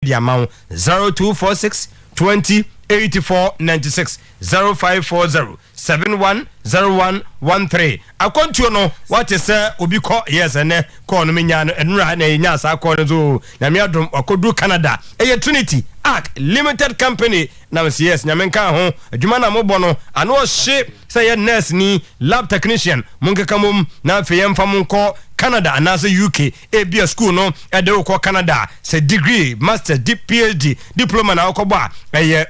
the amount 0246 20 8496 0540 710113. Akontuo no what is obi call yes ene call no menya no enura na enya sa call no zo na me adom akodu Canada Trinity Arc Limited Company na yes nyamenka ho adwuma na mobo no ano hye say ye nurse ni lab technician munkeka mom na afeyem fam nko Canada and also UK ABA school no edo ko Canada say degree master PhD diploma na okoba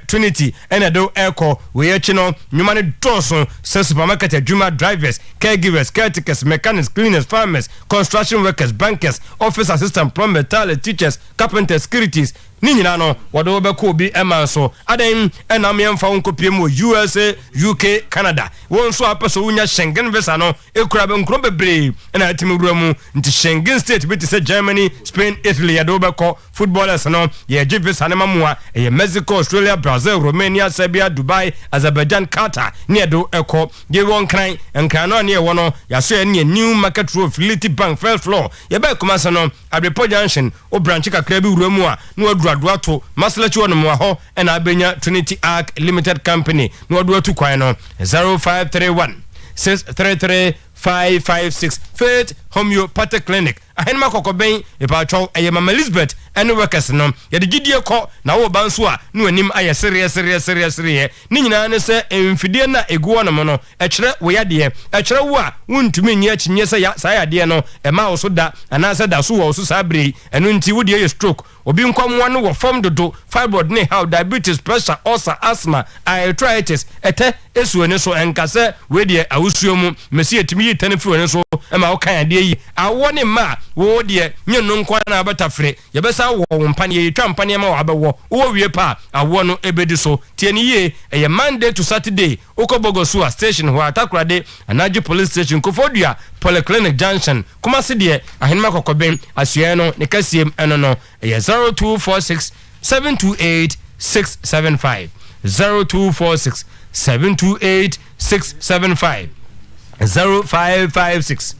Trinity and edo eko we echi no nyuma ne doso say supermarket adwuma drivers caregivers caretakers mechanics cleaners farmers construction workers bankers office assistant plumber toilet teachers carpenters securities ni nyina no wode obeko bi ema so adan enam yemfa nkopie mu USA UK Canada won so apeso unya Schengen visa no ekura be nkro bebre na atimuru mu nti Schengen state bit say Germany Spain Italy ya do obeko footballers no ye give visa na mamua ye Mexico Australia Brazil Romania Serbia Dubai Azerbaijan Qatar ni do eko ye won kran enkan no ne ye wono ya so ye new market road Fidelity Bank first floor ye be komasa no Abrepo Junction o branch kakra bi wura mu a no Duato Maslachi on Moho and Abenya Trinity Arc Limited Company. No Duatu Quino 0531 633 556 Faith Homeopathic Clinic. A Henma Cocobain, a patron, a Mamma Elizabeth, and workers no. Yet the Gidia call now Bansua, no nim I serious. Nina say Infidiana Eguana mono, a tre weadia, a trewa, wound to me yet yes, I diano, a mouse da, and answer da su also sabri, and unti would ye stroke, or being come one who formed to fibroid ne how diabetes, pressure, ulcer, asthma, arthritis, ete, esueneso and case, wedia, ausium, Messia to me, tenefueneso, and my kind de, I want him ma. Wo de nye no nkwa na abatafre ye besa wo mpanye twampanye ma abawo wo wie pa awo no ebedi so tie ni ye eye Monday to Saturday okobogo so station ho atakrade anaji police station kofodua polyclinic junction kuma se de ahenma kokoben asue no ne kasiem eno no eye 0246 728 675 0246 728 675 0556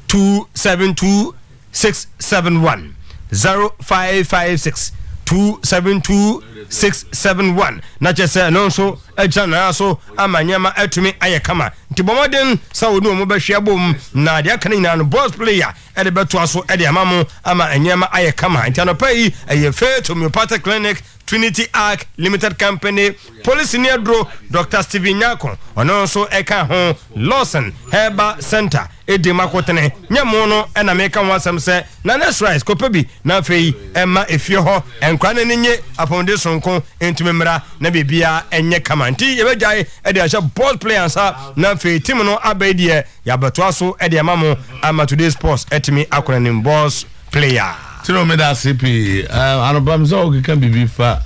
272 671 0556 272 671 na chese no so ejana so amanyama atumi ayekama ntibomoden sawo no mo behwe bom na de aka nyina no boss player e de beto aso e de amamu ama anyama ayekama ntanopai eye Faith Homeopathic Clinic Trinity Arc Limited Company Police Neadro Dr. Steven Nyako ono so eka ho Lawson Herbal Center edi makotene nyamono ena meka wasam se na next rise kopebi na fei ema efie ho enkwane nenye apondation nko entumemra na bibia enye kamanti yebejai edi asha ball players na fei team no abedie yabeto aso edi amamo ama today sports etimi akronim boss player Tino me da CP anobam so can be fa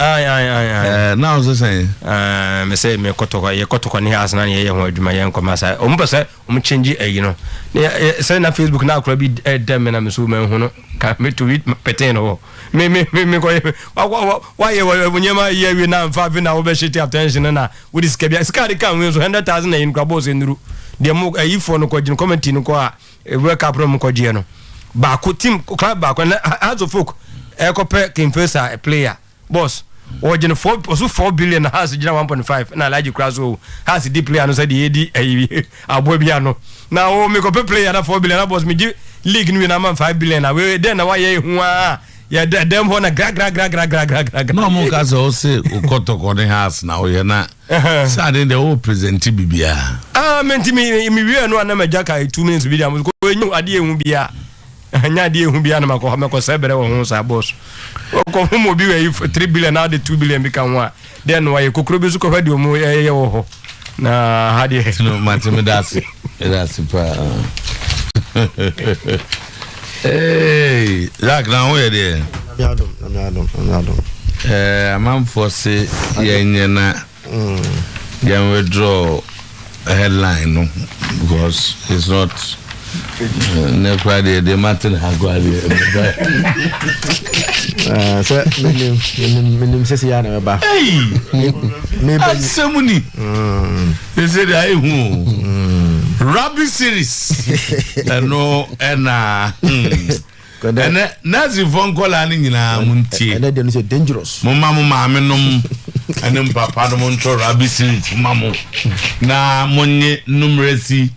now so say me say me kotoko ni has na ye ho adwuma ye nkomasa ompese change no say na Facebook na akora bi dem na me so me hu no ka me tweet peten no me ko why you nyema ye wi na mfa bi na wo be shit attention na we this kabia skadi kan we so 100,000 na yin kwabo se nduru de mo ayifo no ko jin comment no ko a wake up no ko je no ba ko team club ba ko as of folk ekope kinfesa a player boss o jin 4 billion has jina 1.5 na large class o has the player no say the edi abo bia no na o me ko player na 4 billion na boss me league ni na man 5 billion na we then na why hu a ya dem ho na gra no mo ka so say ukotoko ne has na o ye na sa den de o present bibia menti mi we no na majaka 2 minutes video ko enyu ade ehu bia anya de ehu bia na mako sebere wo hu sa boss ko hu mo bi we 3 billion na de 2 billion bi kan wa then why kokro bi su ko fadi o mo ye wo ho na hadi no matime that's pa hey Jack now where there Adom amam for say yenye na yan withdraw a headline no because it's not never the matter hagwali so minim sesi ya na ba me asemuni they said I who Rabbi series no And Nazi phone call and munti. And then say dangerous. Mama amenum and then papa no monto rabisi mamu. Na monye numeracy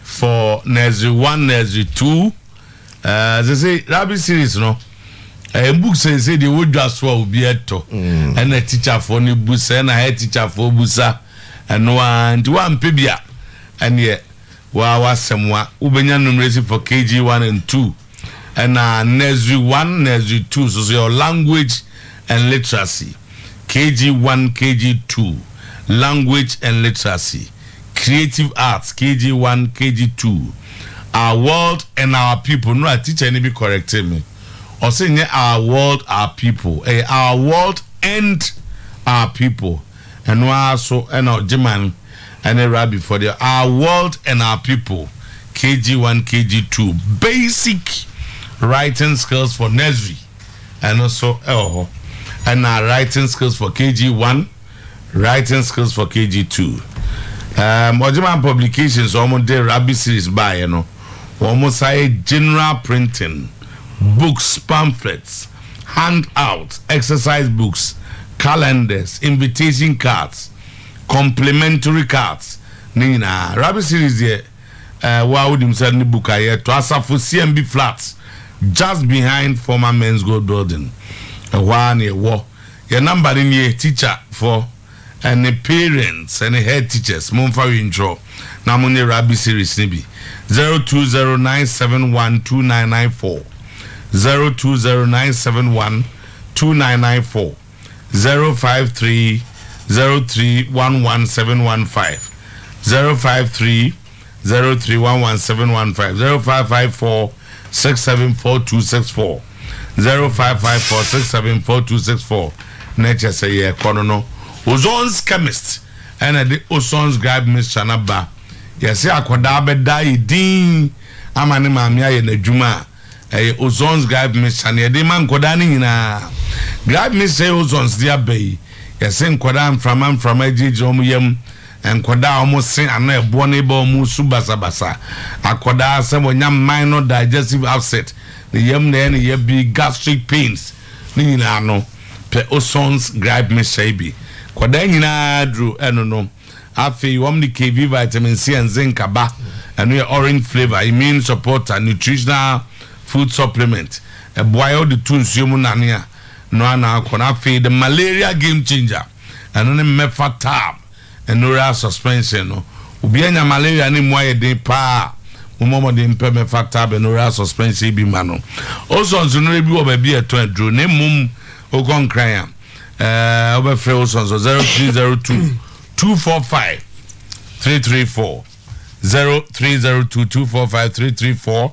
for Nazi 1, Nazi 2. They say Rabbi series no. A book says they would just will be eto. And a teacher for ni busa and a head teacher for busa and one pibia. And yet was somewhat Ubenya numeracy for KG 1 and 2. And Nursery 1, Nursery 2, so your language and literacy. KG 1, KG 2, language and literacy. Creative arts, KG 1, KG 2. Our world and our people. No, a teacher any be correcting me. Or saying our world, our people. Our world and our people. And also and our German and a rabbi for the our world and our people. KG 1, KG 2. Basic writing skills for nursery and also and writing skills for KG 1, writing skills for KG 2. Ojeman publications almost the Rabbi series by almost say general printing, books, pamphlets, handouts, exercise books, calendars, invitation cards, complimentary cards. Nina Rabbi series there why would himself ni book here to Asafo CMB flats just behind former Men's Gold Building. One year your number in your teacher for and the parents and the head teachers. Monfa intro. Namuni Rabbi series nibi 0209712994 0209712994 05303117115 05303117115 0554 674264 0554 674264 nature say yeah kono Ozon's chemist and the Ozon's grab Miss Chanaba yes akoda be die din amane mamia ye na djuma Ozon's grab Miss Chania de man koda ni na grab Miss say Ozon's dia bay yes nkoda from ejiji omuyem enkoda almost say ana ebo na ebo mu subasa akoda say wonyam minor digestive upset the yam na ye be gastric pains ni na no pe Ozon's grab Miss Shabi koda nyina dru eno no afi wom the KV vitamin C and zinc aba and we orange flavor immune support and nutritional food supplement a boil the two nsumu nania no ana akona afi the malaria game changer and on mefa tab and oral suspension no obi anya malaria ni moye den pa momo de mpe mefa tab and oral suspension bi ma no also nso bi oba bi eto adro na mum ogon kran over Freos on 0302 245 334 0302 245 334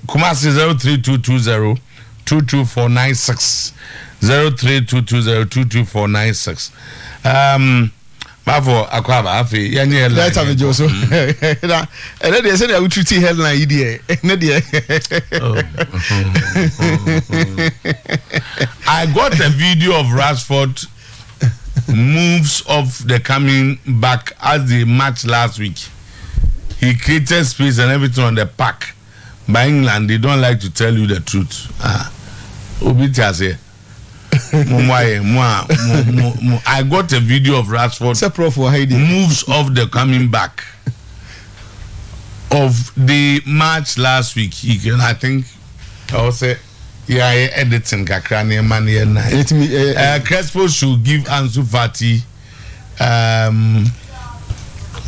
Kumasi 03220 22496 03220 22496 Bafo akwaba afi yanye headline that time Joso na and they say they will treat headline idea na there I got a video of Rashford moves of the coming back as the match last week. He created space and everything on the park. By England, they don't like to tell you the truth. I got a video of Rashford moves of the coming back of the match last week. I think I will say editing kakrani money and Crespo should give Ansu Fati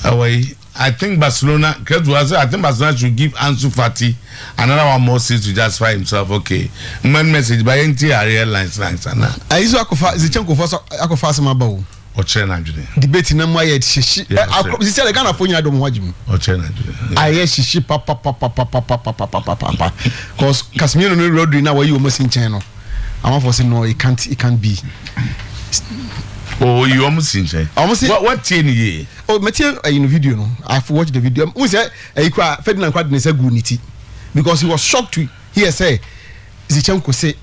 away. I think Barcelona should give Ansu Fati another one more season to justify himself. Okay. Man message by NTR Airlines Langsana. I used to Zichenko for Akofasama Ochena debate na mo ye shishi this is the kind of phone you don't watch him Ochena I hear shishi papa cause Casemiro no Rodri now where you almost in channel I'm for saying no it can't be. Oh, you almost in channel what 10 year oh material in the video no I've watched the video we say Ferdinand Kwad say good niti because he was shocked to hear say Zichenko say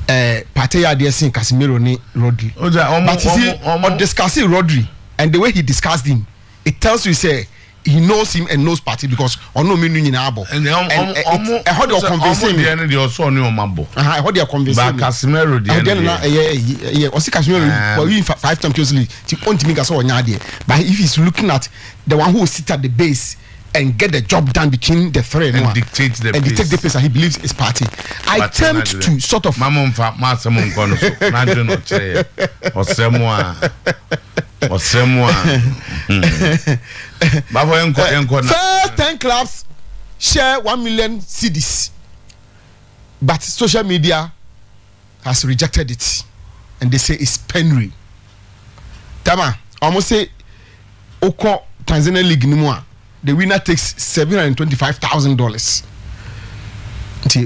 Partey are saying Casemiro ni Rodri. But discussing Rodri and the way he discussed him, it tells you say he knows him and knows party because ono me nu nyina abo. And I heard your conversation. The also new mabo. I heard your conversation. But Casemiro yeah, Osi Casemiro for you 5 Champions League. Ti want me so onya there. But if he's looking at the one who will sit at the base and get the job done between the three and dictate the pace that he believes is party. I attempt to sort of Mamon fa masamon kono so na do no che osemwa first 10 clubs share 1 million cedis, but social media has rejected it and they say it's penury. Tama almost say Oko Tanzania League nimwa the winner takes $725,000.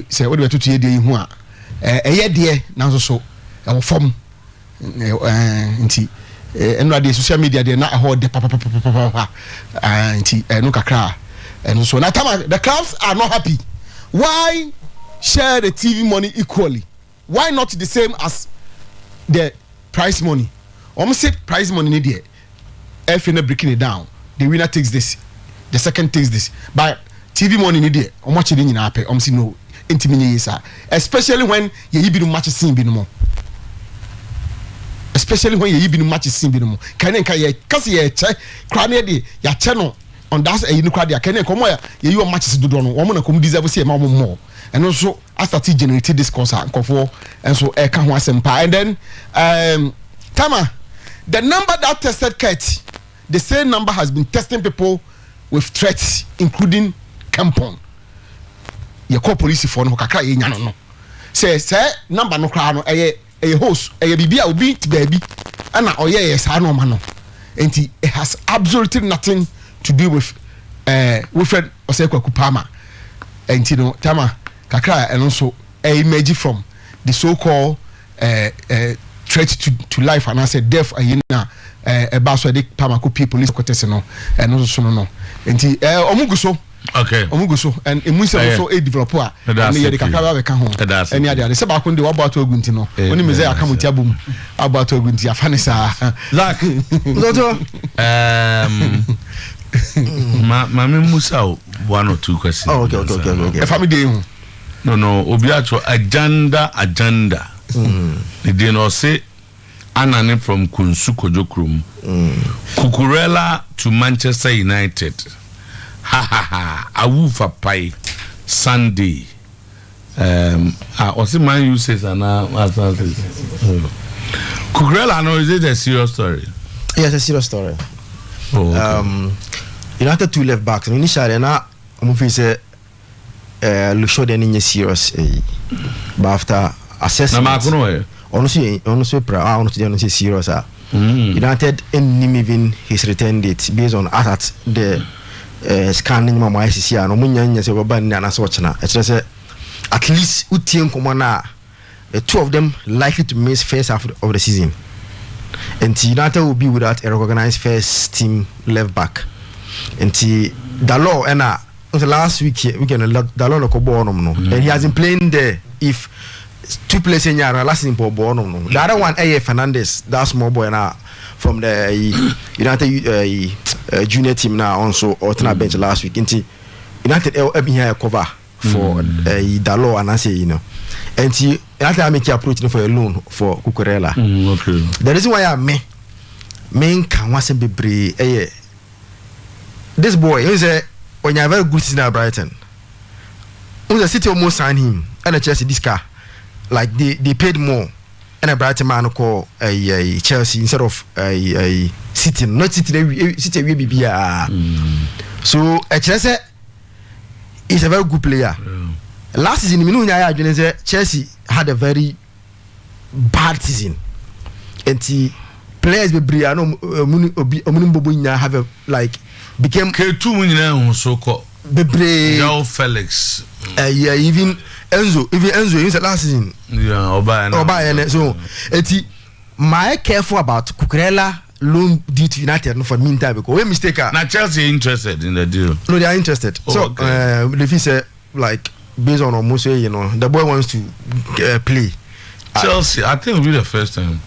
Say what do we to hear the hu a year there now so form nti the social media they not hold the papa no kakra and so now the clubs are not happy. Why share the TV money equally? Why not the same as the prize money? Almost say prize money there if you're not breaking it down, the winner takes this, the second takes this, but TV money there how much it in pay almost no intimidate, especially when you be match scene be no more. Especially when you been match scene be no more. Can you cause you check crane dey ya channel on that you know crowd can come where you matches do no one na come deserve see more. And also I started generating this course and so I can want some and then Tama, the number that tested Kate, the same number has been testing people with threats including Acheampong. You call police for no kakra ye nya no. Say number no kra no a host a bibia obi baby and yes no man no. And it has absolutely nothing to do with Wilfred Osekwa Kupama. And you know Tama kakra and also a image from the so-called threat to life and I said death ayina about so the Pamaku police quotes no and also no and omuguso okay omuguso and emusa also a developer and the kakra be ka ho any other say ba ko de about ogunti no oni me say akamuti abum about ogunti afanisa Zach Mami Musa 1 or 2 questions. Oh, okay. Family day. No. Obiacho agenda. They did not say Anane from Kunsu Kojokrum. Cucurella to Manchester United. Awufa Pai Sunday. Also my uses and Cucurella, no, is it a serious story? Yes, a serious story. Oh, okay. United 2 left backs. Initially, na say look sure they need serious. But after assessment, honestly, serious. United in even his return date based on at the scanning my ICC and Omunya say Oban and Aswachana. It's just at least Utien Komana, the 2 of them likely to miss first half of the season. And United will be without a recognized first team left back. And Dalo and the last weekend Dalo no and he has been playing there. If 2 players in Yara last in Bono no. The other one Fernandez, that small boy now from the United junior team now also alternate bench last week. And United here cover for Dalo and I say and United make approach for a loan for Cucurella. Okay. The reason why I me can want to be brave. This boy is when you have very good season at Brighton. The City almost signed him and the Chelsea this car like they paid more and a Brighton man call a Chelsea instead of a City, not City will be so a Chelsea is a very good player. Last season Chelsea had a very bad season and players be have a like became K2 so called João Felix. Even Enzo in the last season. Yeah, Oba. So my careful about Cucurella loan due to United for meantime because we mistake. Now Chelsea interested in the deal. No, they are interested. So if he say like based on almost the boy wants to play. Chelsea, I think it'll be the first time.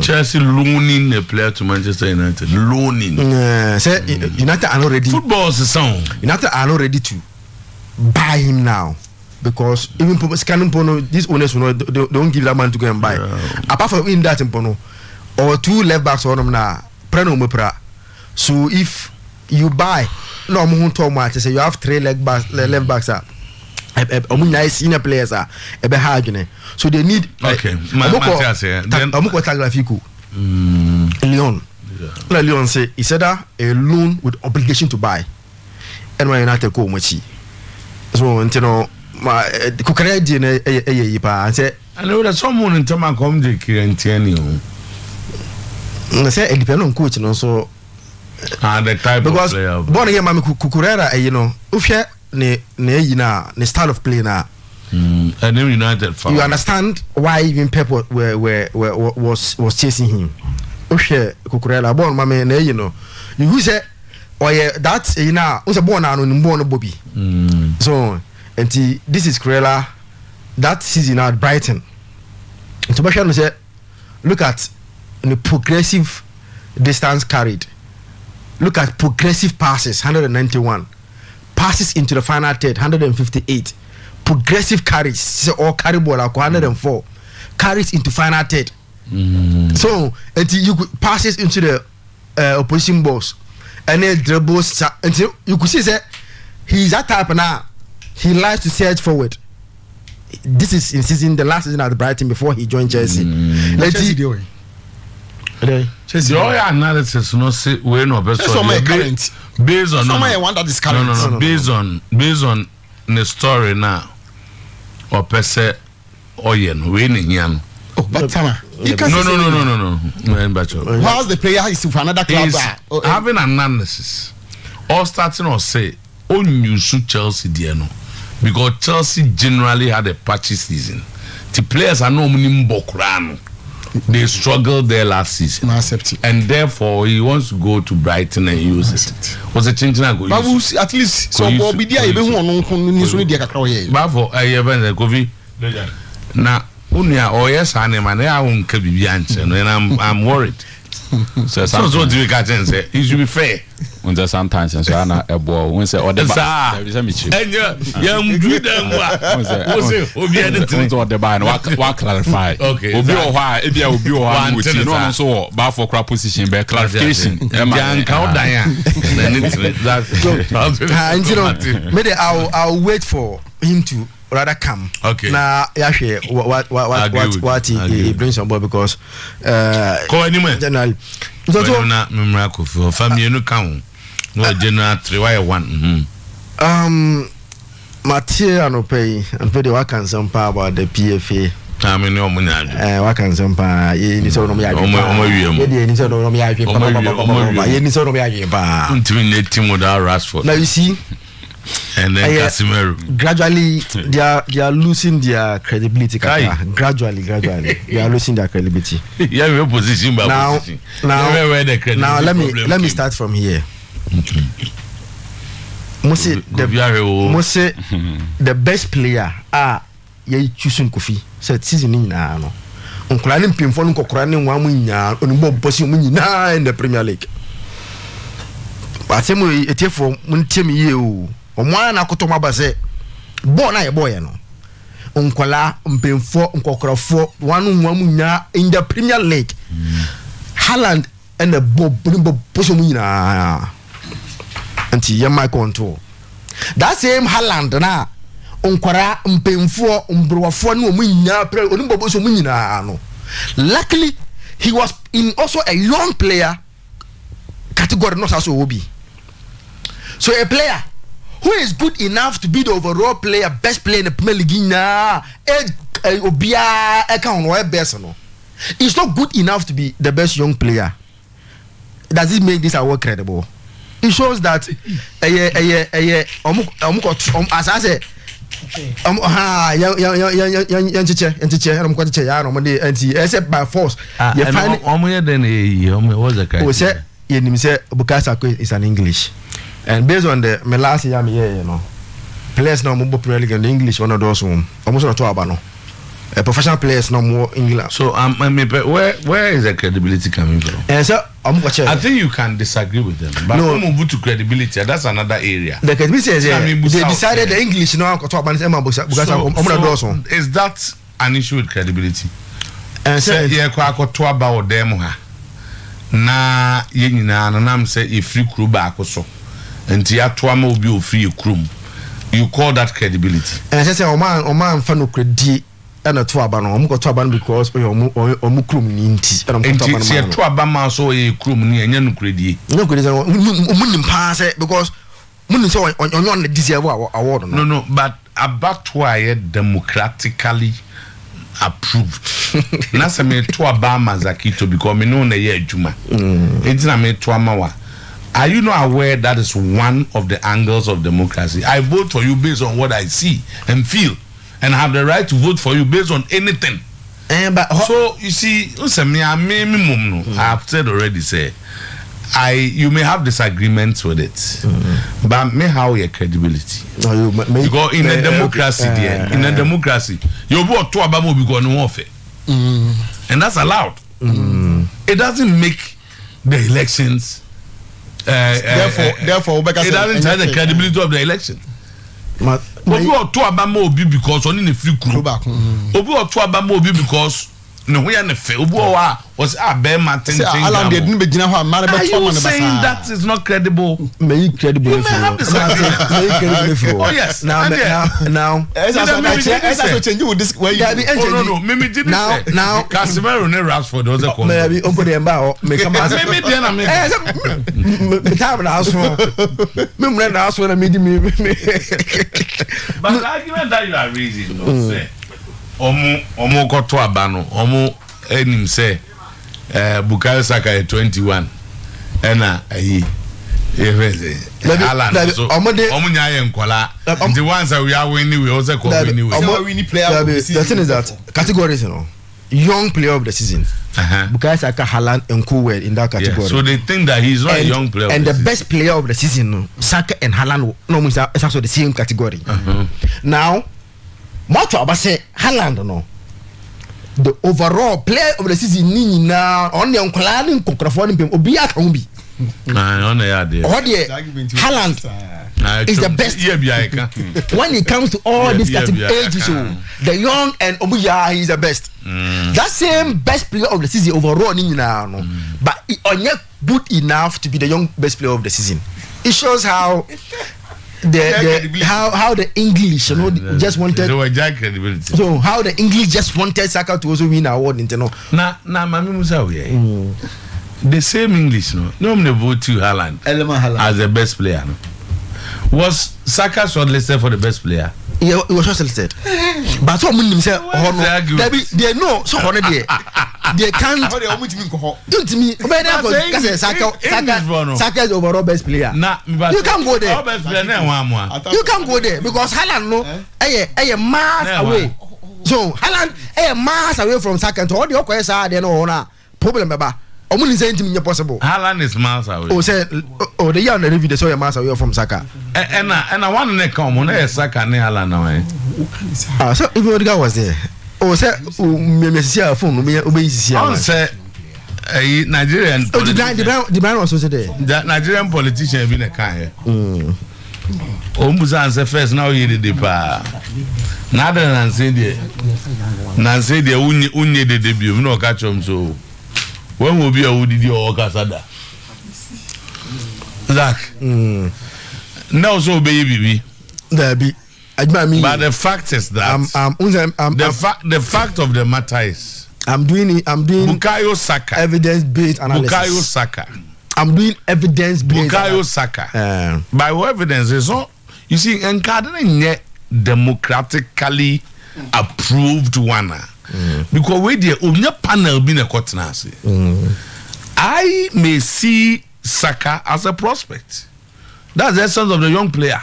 Chelsea loaning a player to Manchester United. Loaning. Say United are not ready. Football is a song. United are not ready to buy him now because even scanning Pono, these owners will not, they don't give that man to go and buy. Apart from in that Pono, or 2 left backs on them now. So if you buy no more say you have 3 left backs senior players are so they need okay Leon say he said that a loan with obligation to buy and when United go much so you know my and say I know that someone in Tama come to Kirantiani say it depends on coach and so the type because of player born here mami Kukurera you know if ne style of play na and United fan. You understand why even Pep was chasing him. Okay, Kukurela born mama na you know. You say that you know was born on born Bobby. So and this is Kurela that season at Brighton. So Bashan say look at the progressive distance carried. Look at progressive passes 191. Passes into the final third 158. Progressive carries or carry ball like 104. Carries into final third. So until you could passes into the opposition box and then dribbles until you could see that he's that type now. He likes to surge forward. This is in season the last season at Brighton before he joined Chelsea. Chelsea analysis no say we no best based on one that is current. Based on the story now or per se oyen we ni yan. Oh, but Tama, no. Whilst the player is for another club, having an analysis or starting or say on you shoot Chelsea there no because Chelsea generally had a patchy season. The players are no minimum bokrano. They struggled there last season, and therefore he wants to go to Brighton and use it. Was a change now? At least so be there. Even one but for Kofi now, yes, and I won't keep the answer, and I'm worried. So what do you catch and say? It should be fair. When there's sometimes and so on a ball, when say or the and young good the band, what clarify. Okay, why if you will be one with you know so bar for crap position by clarification. Young cow Diane. And you know, maybe I'll wait for him to rather come. Okay. Now, actually, what he brings on board because generally, so na memrako for family no count. No general 3 why 1. Mathieu Anopei and for the work and some power about the PFA. I mean, no money. Work and some power. You need to know me. You need to know me. You need to know me. Intimate team without Rashford. Now you see. And then Casemiro. Gradually, they are losing their credibility. Gradually, they are losing their credibility. Yeah, your position, but now let me start from here. Must the best player ye choosing Kofi. Said season in no. Uncle Alim Pimfon Kokrani Wamunya on Bossing in the Premier League. But some way it for Muntim you. Omwana kutoma base bona ye boy no onkola mpemfo nkokrafo wanu nwamunya in the Premier League. Haaland and the bob puso munyina anti yema control that same Haaland na onkora mpemfo mbrowafo na omunya pre onimbo puso munyina no. Luckily he was in also a young player category not as obi, so a player who is good enough to be the overall player, best player in the Premier League now, it's not good enough to be the best young player. Does it make this award credible? It shows that as I say, except by force. You find Bukayo is an English. And based on the last year, you know, players now move Premier League and English one of those almost not to Abano. professional players no more England. So where is the credibility coming from? And so I think you can disagree with them, but no, move to credibility. That's another area. The credibility is they decided the English now to talk about because is that an issue with credibility? And so yeah, to about them na yenina nanam say if free crew back so and ya to am obi free crew. You call that credibility? And I say Oman fan no credit and a to abano to aban because omu crew ninti and to abama so a crew ni and no credit. No credit pass because on this year award. No, but about why democratically approved. Nasa me to abama zakito because me no na ye juma. It's na me to amawa. Are you not aware that is one of the angles of democracy? I vote for you based on what I see and feel, and have the right to vote for you based on anything. So you see, I have said already. You may have disagreements with it, but may have your credibility. Because in a democracy, you vote to Obama because no warfare, and that's allowed. It doesn't make the elections. Therefore, it doesn't have the credibility of the election. Obi or to Obama obi because on in a free crew. Obi or to Obama obi because no we are the fair. Obi was bear Martin. Alan didn't begin how are you saying that is not credible? May credible. You may have this credible. Oh yes. Now. Change with this way. No. Mimi did now. Casemiro ne Rashford was a maybe open the embao. Make a mass. Me time na house for. Me na house for me. But the argument that you are raising, no say. Omo got to abano. Omo enim say Bukayo Saka 21. Ena ayi. Alan so omo nyaye nkola. The ones that we are winning we also call winning. Omo winning player. The thing is that categories, young player of the season. Bukayo Saka, Haaland and Kuwait in that category. Yeah, so they think that he's not a young player. And the best player of the season, Saka and Haaland, no, it's also the same category. Now, what about say Haaland? No, the overall player of the season, Nina, only on Cladding, Cocrafon, Obia Combi. Haaland is the best. When it comes to all these categories, the young and Obuya is the best. That same best player of the season overall, but it only good enough to be the young best player of the season. It shows how how the English just wanted. So how the English just wanted Saka to also win an award. Nah, Mami Musa, the same English, normally vote to Haaland as the best player. Was Saka shortlisted for the best player? Yeah, it was shortlisted. But some women say, they know so they can't. Don't me. Saka is overall best player. You can't go there. You can't go there because Haaland a miles away. So Haaland a miles away from Saka. To all the others are there no problem, Baba. Possible. Haaland is miles away. The young review they saw a miles away from Saka. And I want to come on Saka and Haaland away. So if the guy was there, say phone, say Nigerian. The brand was also there. That Nigerian politician been a kind. Ombuza answer first now he did the pa. Nada Nancy de unye de debut, no catch him so. When will be a woody or Casada? Zach. Now so baby. There be. But the fact is that the fact of the matter is I'm doing Bukayo Saka evidence based analysis. Bukayo Saka. I'm doing evidence based. Bukayo Saka. By what evidence is so you see Nkadene democratically approved one. Because we the only panel being a cottonasi. I may see Saka as a prospect. That's the essence of the young player.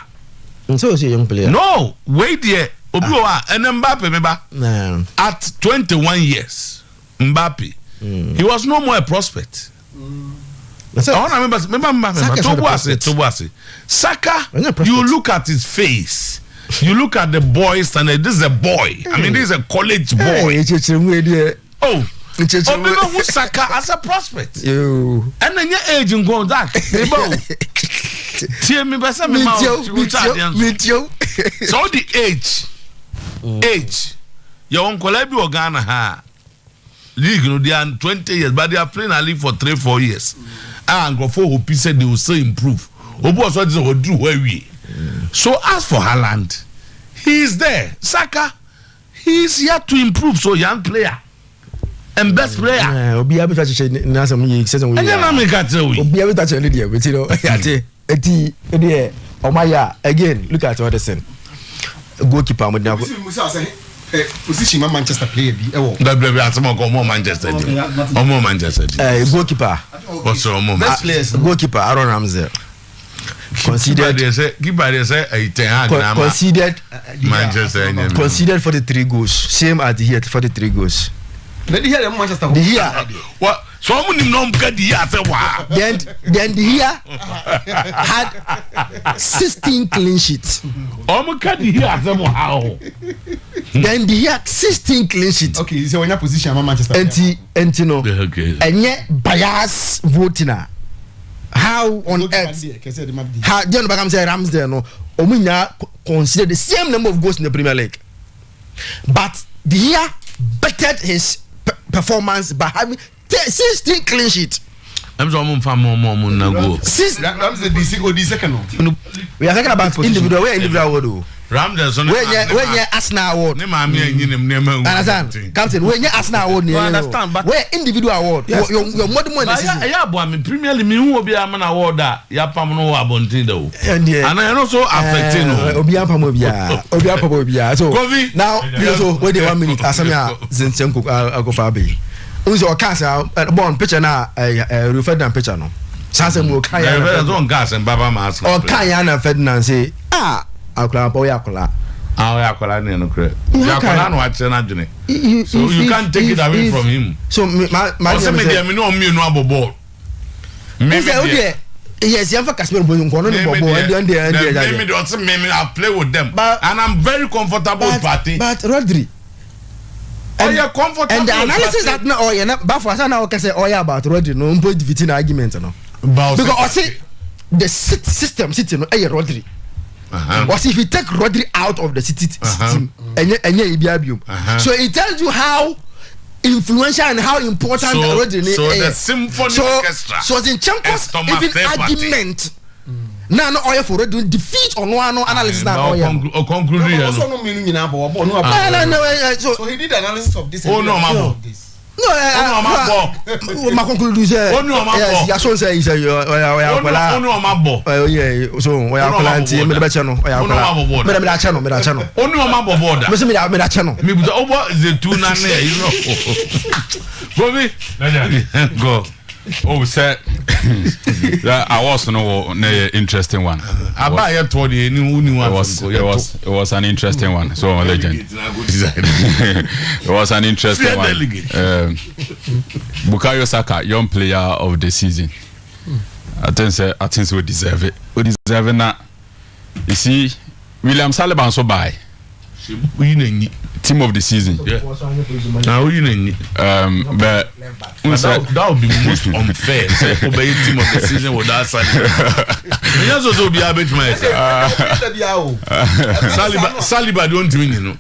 So is a young player. No, wait there. Obiwa and Mbappe remember at 21 years. Mbappe. He was no more a prospect. I remember Tobuasi. Saka, you look at his face. You look at the boys and this is a boy. I mean, this is a college boy. Oh, Obibo who Saka as a prospect. And then your age and go that. Tell me, but some so the age. Your uncle Ebi or Ghana ha league, you know, they are 20 years, but they are playing a league for 3-4 years. And go for who said they will still improve. Obo so this will do where we. So as for Haaland, he is there. Saka, he is here to improve. So young player and best player. Obi abi touch na some you say some we. And then I make it we. Obi abi touch any there, but you know, ati there. Omaya again. Look at what they say. Goalkeeper mo na. Position Manchester player bi e wo. That baby at some go more Manchester. More Manchester. Goalkeeper. What's your moment? Best players. Goalkeeper Aaron Ramsey. Considered Manchester. Considered 43 goals. Same as here 43 goals. The here Manchester. The here. What? So many nom get the here say wow. Then the here had 16 clean sheets. Got the here say wow. Then the here 16 clean sheets. Okay, so when your position Manchester. And you know. Okay. And yet bias voting. How on earth? How John Bagam say Ramsdale no? Omunya consider the same number of goals in the Premier League, but the year bettered his performance by having 16 clean sheets. I'm so more na go. Ramsdale the second. We are talking about individual award. Ramsdale when you Arsenal award. Understand, Captain? When you Arsenal award, understand, but where individual award, your more money. Yeah, boy, me Premier League me who be a man award that ya pam no abontin do. And I also affecting no. Obi pam obi. So now you so wait 1 minute. Asamia Zinchenko go fabi. Unzo kasa born picture na Ferdinand picture no. Sanse mo kan ya. Don't gas and Baba Mas. O kan ya na Ferdinand say akula boy akula. Akula ne no kre. Akula no ache na dwene. So you can't take it away from him. So my media me no me no abobo. Me say yes, you have Casemiro boy nko no bobo and me don't me I play with them. And I'm very comfortable with party. But Rodri and you're comfortable. And the analysis that no but for now can say about Rodri no mpo defeating argument no. Because I say the system sitting no Rodri. Was if you take Rodri out of the city system so it tells you how influential and how important Rodri is. So the symphony orchestra. So Zinchenko's even argument now no oil for Rodri defeat on one analysis now conclusion. So he did analysis of this. Oh no, no, my conclusion. Oh no, yes, so say is so we are planting me the channel. Me the channel. Oh no, my board. Me the channel. Me the over the two na you know. Go. Oh, sir. I was no interesting one. It was an interesting one. So a legend. It was an interesting one. Bukayo Saka, young player of the season. I think we deserve it. We deserve it now. You see, William Saliba so by team of the season. Yeah. Now but that would be most unfair. Obey team of the season without Saliba. Be a bit Saliba don't win, you know.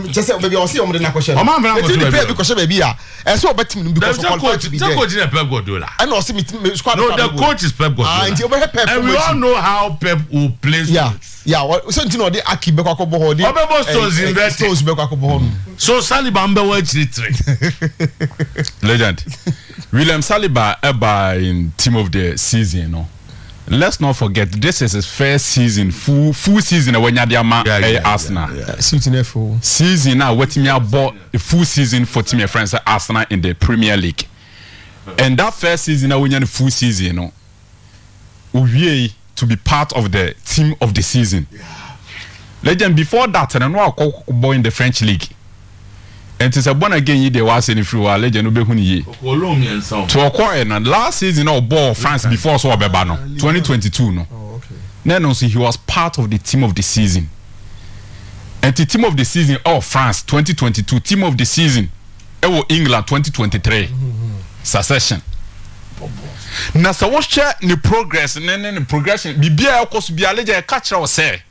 Just say baby, I see on the question. So bet him because coach is Pep Guardiola. And also squad. No, the coach is Pep Guardiola. And we all know how Pep will play. Yeah. So you know the Aki Bekako Bohodi. So Saliba legend. William Saliba ever in team of the season, you know. Let's not forget this is his first season, full season when you're Arsenal. Season now what me bought a full season for team friends at Arsenal in the Premier League. And that first season when you're the full season, you know, we to be part of the team of the season. Legend before that, and I know boy in the French league. And it's a born again they was in free legend ube huni. To acquire and last season no ball France before so Bebano 2022 no. Oh, okay. Then also he was part of the team of the season. And the team of the season, France 2022, team of the season, England 2023. Succession. Na sa wo share ni progress ne progression bibia ekoso bia leje ka kire wo say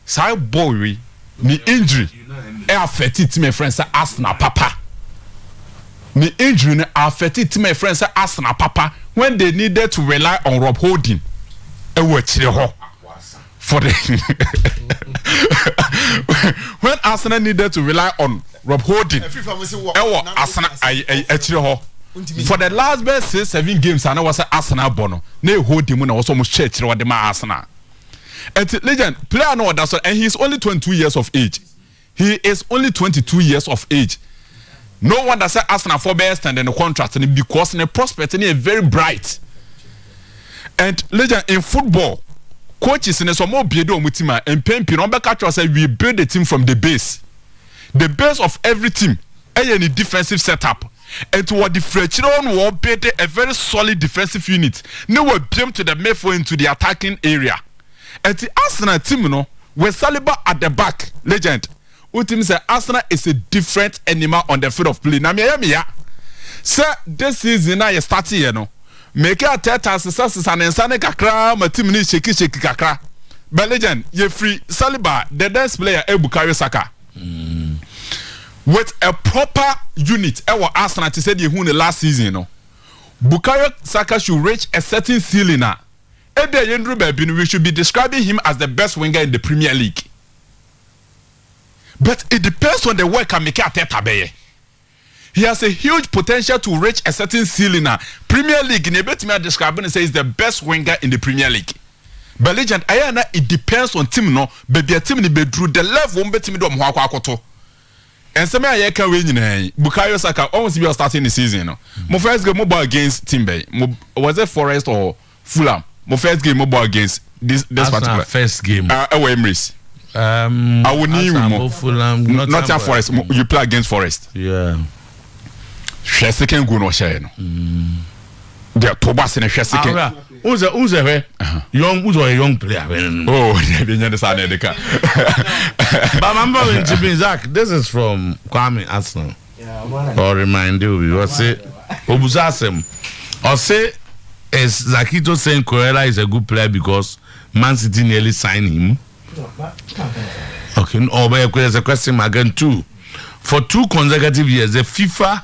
sai boy ni injury affect my friends Arsenal papa ni injury ne affect my friends Arsenal papa when they needed to rely on Rob Holding e wo kire ho for the when Arsenal needed to rely on Rob Holding e wo Arsenal I kire ho for the last best 6-7 games and I was Arsenal bono na hold him na was almost church with the Arsenal and legend player no that's and he is only 22 years of age. He is only 22 years of age. No one that said Arsenal for best and then the contract and because the prospect is very bright. And legend in football coaches in some more biedo mutima and pempi no catch us say we build the team from the base. The base of every team any defensive setup. And to what the French will build a very solid defensive unit. No will beam to the midfield into the attacking area. And the Arsenal team, no, with Saliba at the back, legend. Ultimate say Arsenal is a different animal on the field of play. Now, me, sir, this season I start here, no. Make a teta success and insane kakra, my team is shaky kakra. But legend, you free Saliba, the dance player, Bukayo Saka. With a proper unit, our Arsenal to say the last season, no. Bukayo Saka should reach a certain ceiling now. We should be describing him as the best winger in the Premier League. But it depends on the work and make it. He has a huge potential to reach a certain ceiling now. Premier League, in a bit me describing and say is the best winger in the Premier League. But legend, it depends on team no, but the team ni bedru the level won't be team do mwakoto. And some I can win Bukayo Saka almost be starting the season. No, my first game mobile against Timber. Was it Forest or Fulham? My first game mobile against this particular first game. Emirates. I would need Fulham. Not a Forest. You play against Forest. Yeah. Second go no share. The Tobas in a second. Who's a young player? Oh, they understand it. But remember when Jimmy Zach, this is from Kwame Arsenal. Or remind you, we say Obusasem. Or say is Zakito saying Corella is a good player because Man City nearly signed him. Okay, but there's a question again too. For 2 consecutive years, the FIFA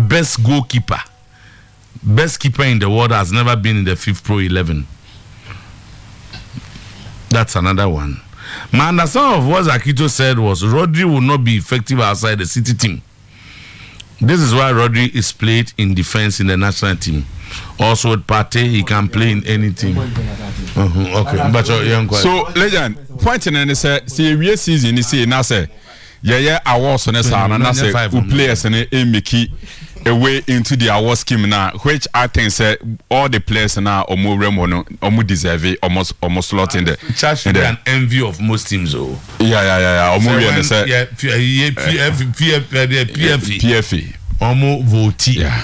best goalkeeper. Best keeper in the world has never been in the 5th Pro 11. That's another one. My understanding of what Zakito said was Rodri will not be effective outside the City team. This is why Rodri is played in defense in the national team. Also with Partey, he can play in any team. Okay, but so legend point in and say we season is say now say yeah awards on us and say who players and make a way into the award scheme now, which I think say all the players now almost deserve it, almost slot in the. It should be an envy of most teams, oh. Yeah. PFA. Almost vote. Yeah.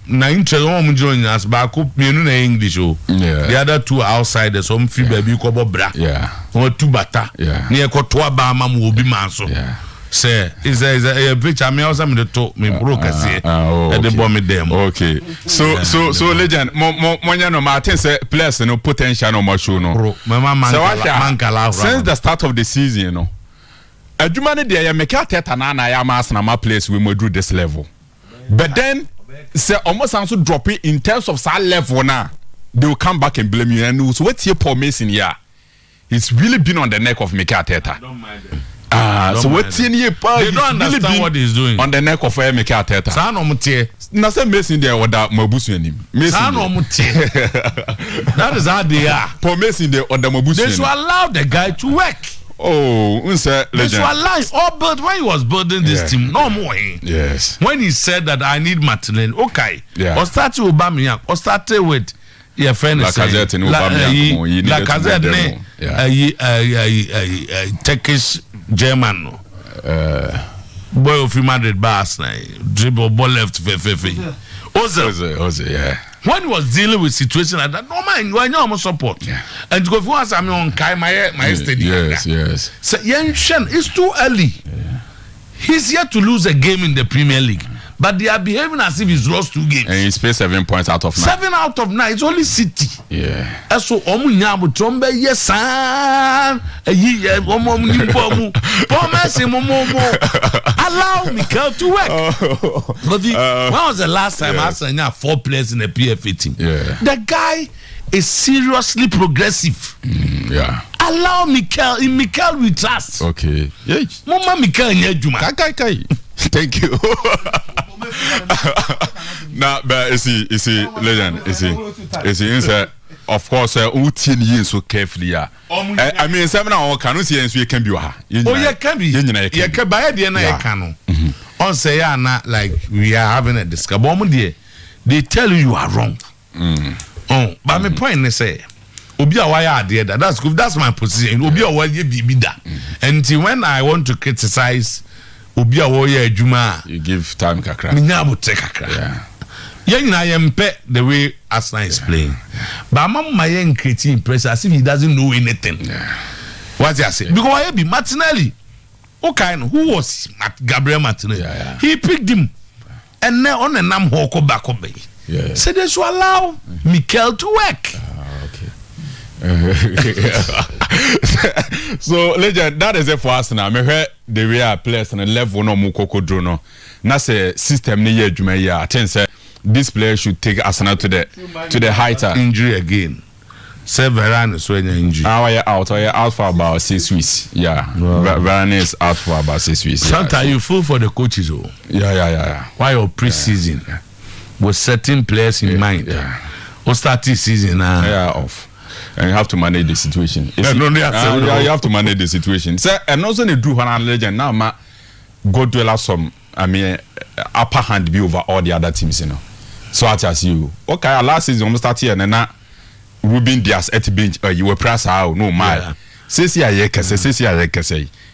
Na interest join us back up me no English oh. Yeah. The other 2 outsiders some free baby ko bobra. Yeah. Or 2 bata. Yeah. Near ko to ba ma mo obi man so. Yeah. Say is a picture me also me the to me broke say e dey bomb me dem. Okay. So legend mo no Martin say players no potential no more show no. Mankala. Since the start of the season you know. Adwuma ne dey make Arteta na ya Arsenal ma players we mo do this level. But then say almost also drop it in terms of that level now. They will come back and blame you and so what's your Paul Mason here? He's really been on the neck of Mikel Arteta. So what's in here? They don't understand what he's doing. On the neck of Mikel Arteta. Sa no mutie. Na say Mason there or that Mabusu anim. Sa no mutie. That is how they are. Paul Mason there or the Mabusu. They should allow the guy to work. Oh, legend. They should allow. But when he was building this team, no more. Yes. When he said that I need Martinelli, okay. Yeah. Or start with Aubameyang, or start with your friend. Lacazette and Aubameyang. Lacazette, Turkish German. Boy of Madrid Barca, dribble ball left, Ozil, yeah. when he was dealing with situation like that, no man, you are not support. Yeah. And to go for us, I'm on my stadium. Yes. So it's too early. Yeah. He's yet to lose a game in the Premier League. But they are behaving as if he's lost 2 games. And he's paid 7 points out of 9. 7 out of 9. It's only City. Yeah. And so, Omunyabu Trombe, yes, son. Allow Mikel to work. But when was the last time I saw 4 players in the PFA team? Yeah. The guy is seriously progressive. Yeah. Allow Mikel. In Mikel we trust. Okay. Yeah. Mama Mikel Nyejuma. Kai. Thank you. Nah, but you see, legend, you see, of course, Utin yin so carefully. I mean, 7 hours can see and so you can be. Oh, yeah, can be. You can buy the end. On say, like we are having a discussion. They tell you are wrong. Oh, but my point is say, Obi awaya there. That's good. That's my position. Obi awaya be that. And when I want to criticize. Obi awoye adwuma you give time kakra minyabu kakra yeah I am pet the way Arsenal is playing but mama yen creating pressure as if he doesn't know anything what you say because I be Martinelli okay who was Gabriel Martinelli he picked him and now on and I'm hoko back so they should allow Mikel to work. So legend that is it for us now. Me heard the way our players on the level no mu koko drono. Na say system ni ye adwuma ya. I think say this player should take Arsenal to the height. Injury again. Varane is when injury. Out for about 6 weeks. Yeah. Varane is out for about 6 weeks. Sometimes you fool for the coaches oh. Yeah. Why your pre-season with certain players in mind. Or starting season off. And you have to manage the situation. You have to manage the situation. So, and also they do one legend now. Ma go dwell some. I mean, upper hand be over all the other teams, you know. So as you, okay, last season we start here and now Ruben Dias at the bench. You were press out no my. Says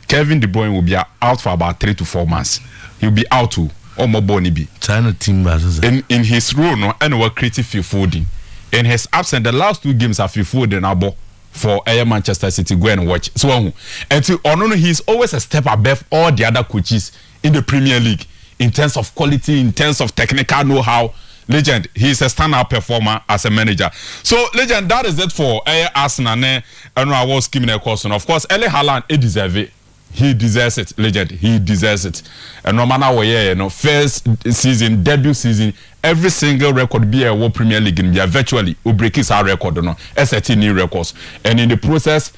Kevin De Bruyne will be out for about 3 to 4 months. He'll be out too. Or more Bonnie be. China team in his role, no, and we're creative folding. In his absence, the last 2 games are FIFA and Abo for Manchester City. Go and watch. So, and to Onono, he's always a step above all the other coaches in the Premier League in terms of quality, in terms of technical know-how. Legend, he's a standout performer as a manager. So, legend, that is it for Arsenal. And I was skimming a course. Of course, Erling Haaland, he deserves it. He deserves it, legend. He deserves it. And no matter what, you know, first season, debut season, every single record be a World Premier League in virtually will break his record, no, SAT new records. And in the process,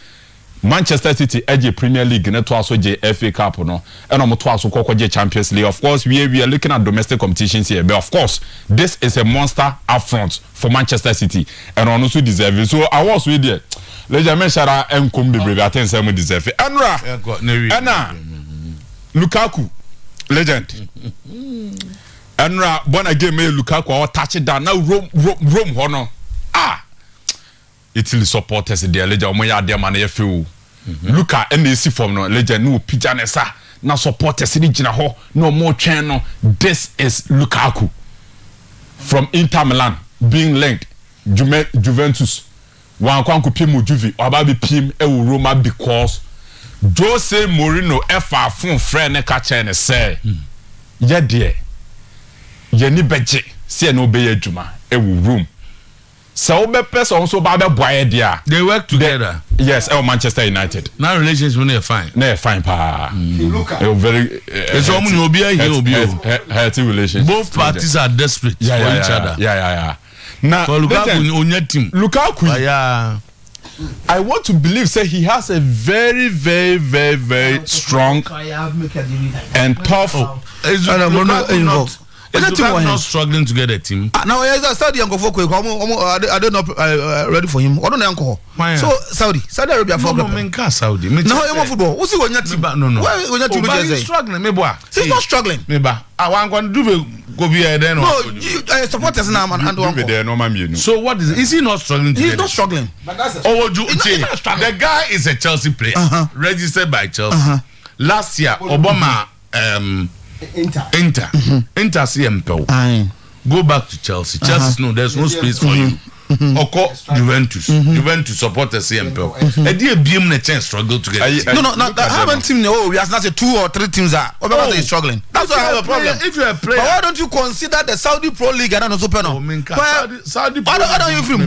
Manchester City edge Premier League, and also FA Cup, no, and also Champions League. Of course, we are looking at domestic competitions here, but of course, this is a monster affront for Manchester City, and also deserve it. So I was with you. Legend Shara and Kumbi Brave, I think some deserve it. Anna Lukaku, legend. Anra, born again, me Lukaku, or touch it down now. Rome, honor. Italy supporters, their legend, my dear man, you feel. Luka, and they see from no legend, no pijanessa, now supporters in Jinaho, no more channel. This is Lukaku from Inter Milan being linked, Juventus. One kwanku pim Juve oba be pim e wo Roma because Jose Mourinho efa fun frɛ ne ka kyɛ ne sɛ ye de ye ni beje se no be adwuma e wo room so wo be person so ba be boye dia they work together. Yes, Manchester United now relations when they fine pa very it's almost obi healthy relations. Both parties are desperate for each other. Yeah. Now, Lukaku, I want to believe say he has a very, very, very, very strong and tough. Lukaku not struggling to get a team. Now, Saudi Uncle Foko, I don't know ready for him. I don't know. So Saudi Arabia for Saudi. No, football. What's he going to team? No. He's struggling. He's not struggling. I want to do go be there. No, supporters now and so what is it? Is he not struggling? He's not struggling. The guy is a Chelsea player, registered by Chelsea. Last year, Obama Inter CMPO. go back to Chelsea. Chelsea, no, there's no space for you. Oko Juventus. Juventus support the CMPL. And they beam the chance struggle to get. No. I haven't team. Oh, we have not 2 or 3 teams are. They're struggling. That's why I have a problem. If you're a player, but why don't you consider the Saudi Pro League and not Super? Saudi Pro League. Why don't you feel?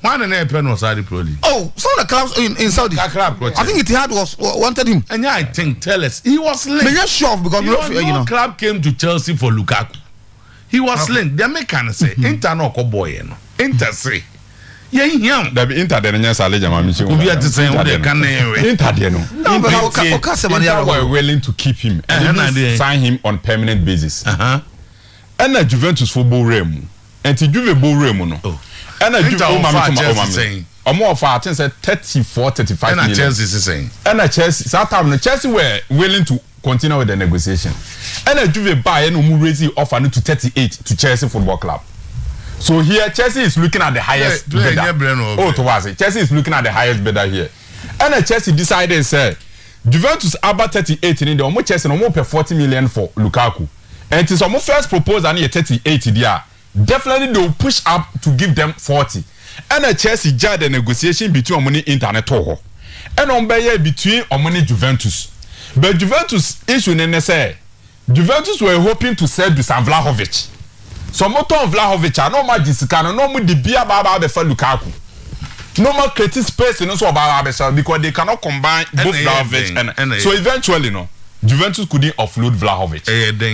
Why don't you pen Saudi Pro League? Oh, some of the clubs in Saudi. I think Etihad wanted him. And yeah, I think tell us he was linked. But you're sure because no club came to Chelsea for Lukaku. He was linked. They make kind of say Inter no ko boy no. Inter say. Yeah, That be Inter den nya sale jama mi che. Obi at say what they can Inter den no. Inter were willing to keep him and sign him on permanent basis. And the Juventus football realm. And the Juve ball realm no. And the Juve saying omo offer I think say 34-35 million. And Chelsea is saying. And Chelsea that time Chelsea were willing to continue with the negotiation. And the Juve buy and raise offer to 38 to Chelsea Football Club. So here Chelsea is looking at the highest bidder. Chelsea is looking at the highest bidder here. And Chelsea decided say Juventus about 38 in the almost Chelsea no pay 40 million for Lukaku. And it is almost first proposal and 38 there. Definitely they will push up to give them 40. And Chelsea judge the negotiation between money internet toho. And on between money Juventus. But Juventus issue in say Juventus were hoping to sell Dusan Vlahovic. So moto Vlahovic no ma Jisicano no mu di bia baba be for Lukaku. No more creating space in so baba because they cannot combine both Vlahovic and so eventually no Juventus couldn't offload Vlahovic.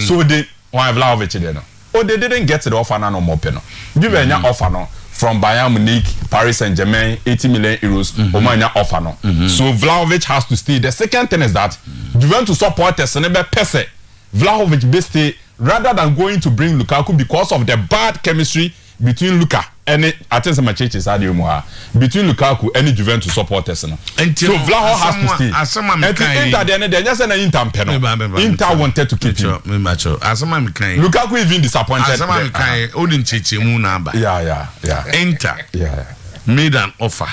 So they want Vlahovic there no. Oh they didn't get the offer no more pay no. Juve offer no from Bayern Munich, Paris Saint-Germain, 80 million euros. Omanya offer no. So Vlahovic has to stay. The second thing is that Juventus supporters never pese Vlahovic be stay rather than going to bring Lukaku because of the bad chemistry between Luka and I think some churches are between Lukaku and Juventus supporters. So Vlaho has to stay. And Inter wanted to keep him. Lukaku even disappointed. Inter made an offer.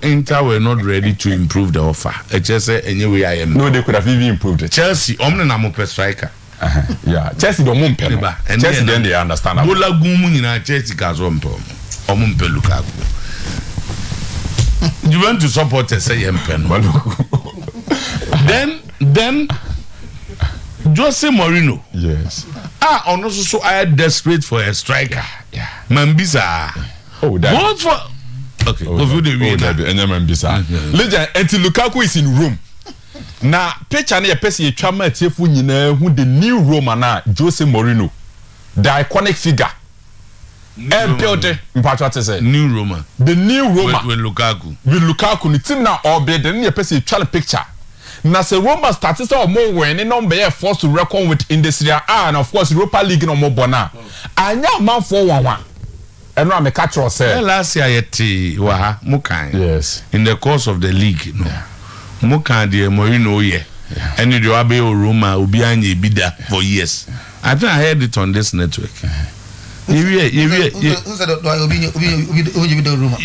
Inter were not ready to improve the offer. Just say anyway I am. No, they could have even improved it. Chelsea, omne striker. Chelsea don't mumpe. Chelsea then they understand. Bola gumu na Chelsea kazompo. Omumpe Lukaku. Juventus supporters say yempen. Then Jose Mourinho. Yes. On also so I desperate for a striker. Mambisa. Oh, that. What for? Okay. Legend until Lukaku is in Rome. Na picture na yepesi etwa ma atiefu nyina hu the new Roma na Jose Mourinho. The iconic figure. Built mpacho say new Roma. The new Roma with Lukaku. With Lukaku ni team na obed na yepesi etwa picture. Na se Roma started so more when number here forced to reckon with in the Serie A and of course Europa League no more bona. Anya man for 1-1. And I catch us say last year yeti wa mukan. Yes. In the course of the league no. Mukan de Mourinho ye. And you abe Roma obi anye bida for years. I think I heard it on this network. Who said obi Roma?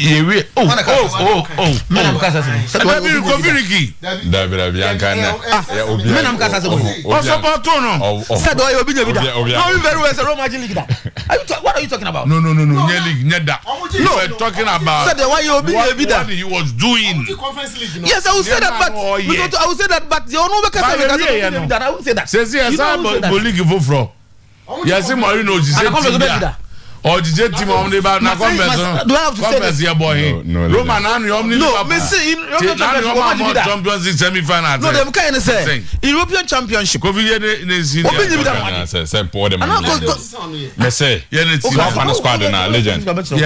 What are you talking about? No. We're talking about what he was doing. Yes, I will say that, but I will say that, but you know because I will say that. Says yes, yes, Mourinho or the team on the back. Do I have to say that? No. Roma Champions League semi-final. No, them kind of say European Championship. Me say, squad na legend. You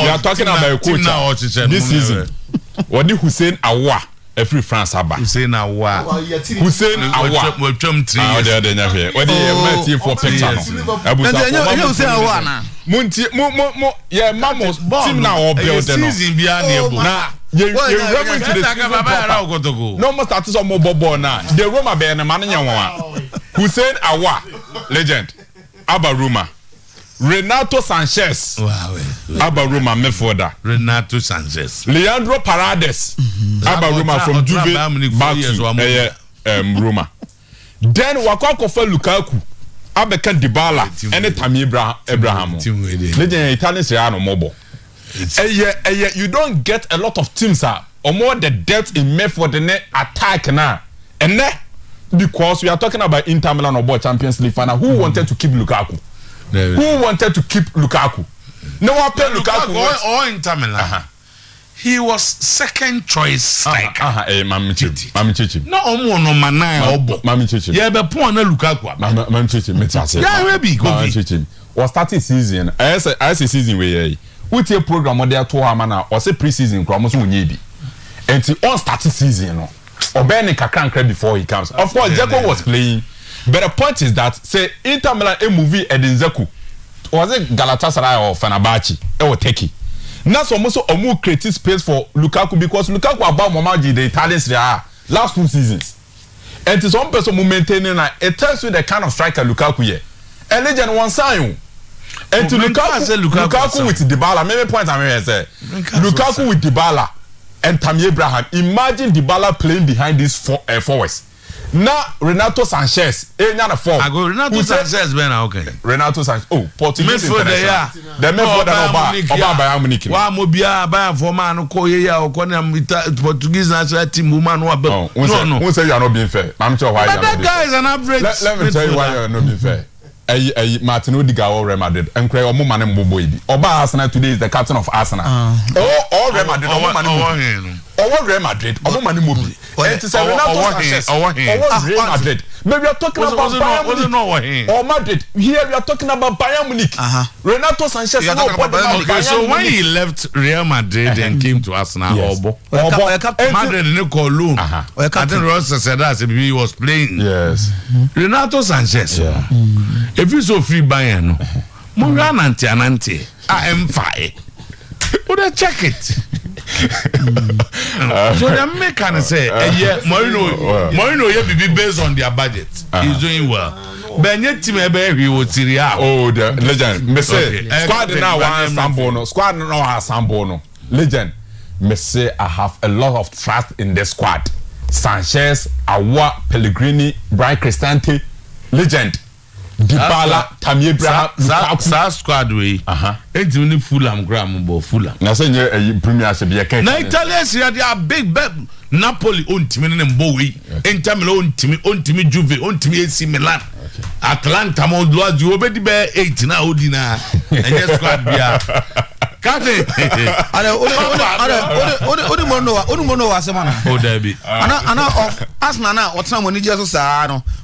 are talking about a coach now this season. What did Hussein Awa? Every France aba. Hussein Awa. Hussein Awa. We chum 3 years. What the met for picture no. Hussein Awa na. Munti yeah mamos team na o build no. Season bia na ebo. Na you referring to the season. No more status on mobile na. The Roma be na man nya won. Hussein Awa legend. Aba Roma. Renato Sanchez. Aba Roma midfielder. Renato Sanchez. Leandro Paredes. Aba Roma from Juve back to Roma. Then Wakako for Lukaku. Abeka Dybala and Tammy Abraham. Legend Italian Serrano Mobo. You don't get a lot of teams or more the depth in me for the net attack now. And that because we are talking about Inter Milan or Champions League final. Who wanted to keep Lukaku? Who wanted to keep Lukaku? No one paid Lukaku or Inter Milan. He was second choice striker. Mami Chichi. No, no manai obo. Mami Chichi. Yeah, but poor na Lukaku. Mami Chichi. Yeah, maybe. Mami Chichi. Was starting season. I say season where with your program there to Hamana or say pre-season kramo so nyebi. And he on starting season no. Obeni kakran before he comes. Of course, Dzeko was playing. But the point is that say Inter Milan a movie Edin Dzeko. Was it Galatasaray or Fenerbahce or Turkey? Now so almost creating space for Lukaku because Lukaku about Momaji the Italian Serie A last 2 seasons. And it's one person who maintaining it tells you the kind of striker Lukaku here. And legend one sign. And to Lukaku with Dybala, maybe point I mean say Lukaku with Dybala and Tammy Abraham. Imagine Dybala playing behind these forwards. Now Renato Sanchez, form. I go Renato Sanchez ben okay. Renato Sanchez. Oh, Portuguese yeah. The midfielder Oba Bayern Munich. Wa mo bia Bayern for man ko ye ya ko na Portuguese national team woman wa be. No. Who say you are not being fair? I'm sure why you are not. That guy is an average. Let me tell you why you are not being fair. Martin Odegaard or Real Madrid and Craig Omo Mane Mbobo Ibi. Oba Arsenal today is the captain of Arsenal. Or Real Madrid Omo Mane or Real Madrid Omo Mane Mbobo. It is a Renato Sanchez or Real Madrid. Maybe we are talking about Bayern Munich or Madrid. Here we are talking about Bayern Munich. Renato Sanchez. Okay, so when he left Real Madrid and came to Arsenal, Madrid didn't call loan. I think Ross said that he was playing. Yes. Renato Sanchez. If you so free Bayern, Moran anti, I am fine. Would I check it? So the man can say, yeah, Mourinho be based on their budget. He's doing well. But yet, he would see oh, the legend. Me say, squad now one Sambono. Squad now Sambono. Legend. Me say, I have a lot of trust in the squad. Sanchez, Awa, Pellegrini, Brian Cristante, legend. Dybala, Tammy Abraham, Lukaku squad way. It's only Fulham, Fulham. Now say you Premier should be a king. Now Italians here they are big Napoli on team and Bowie, Inter Milan on team Juve, on team AC Milan. Atlanta Mondua, you already bear 8 now, Odina, and yes, squad beer. Kate, Odumono asemana. Oh, Debbie. Ana of Asnana or someone you just say,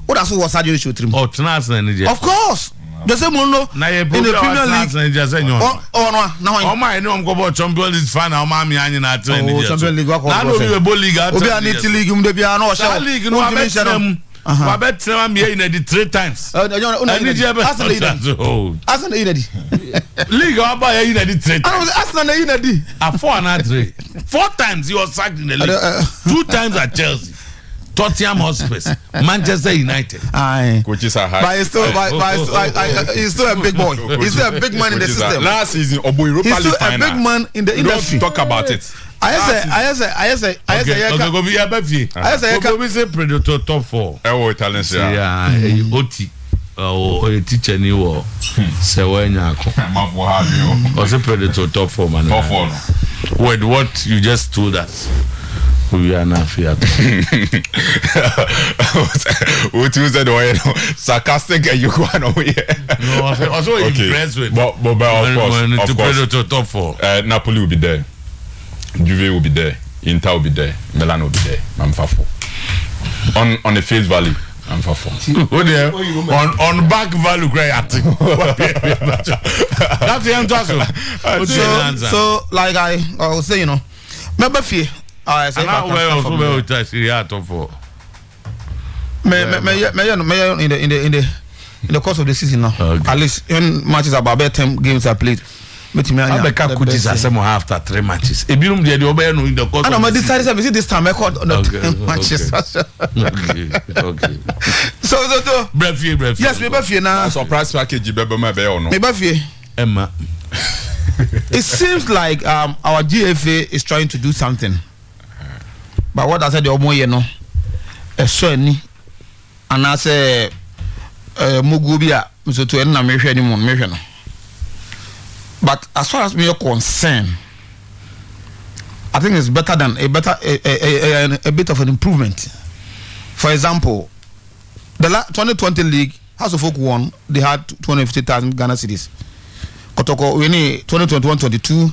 what else was I doing to him? Oh, Tnas, of course. The same one, no, in the Premier League. Oh, no, now I know I'm going to Champions League final, Mammy, and not Champions League. I know you're a bully. I league, no, I bet them. I bet I'm here in the 3 times. League up by in the 3 times. I 4 and 3. 4 times you were sacked in the league. 2 times at Chelsea. Tottenham Hotspur, Manchester United. Which is a high. But he's still a big boy. He's still a big man in the system. Last season, he's still a big man in the industry. Don't talk about it. I say Predator top 4. Italians. Yeah, Oti. Oh, teacher new Sewanyako. Also Predator top 4 man. Top 4. With what you just told us. We are not fear. What you said, sarcastic and you go on over here. No, also impressed with. But of course, to top 4. Napoli will be there. Juve will be there. Inter will be there. Milan will be there. I'm Fafo. On the face value, I'm Fafo. On back value, great. That's the answer. So, like I was saying, you know, remember fear. And now where also where we touch the top 4. In the course of the season now, at least when matches about 10 games are played. But me I bet coaches are some after 3 matches. If you don't the over in the course. I know decided this time I called on the matches. Okay. So bref. Yes, me bref now. Surprise package bebe my be or no. Me bref. Emma. It seems like our GFA is trying to do something. But what I said the omo ye no. E so ani and I say Mugubia, Mr. to end anymore. But as far as we are concerned, I think it's better than a bit of an improvement. For example, the 2020 league, House of Folk won. They had 250,000 Ghana cedis. Kotoko, 2021-22,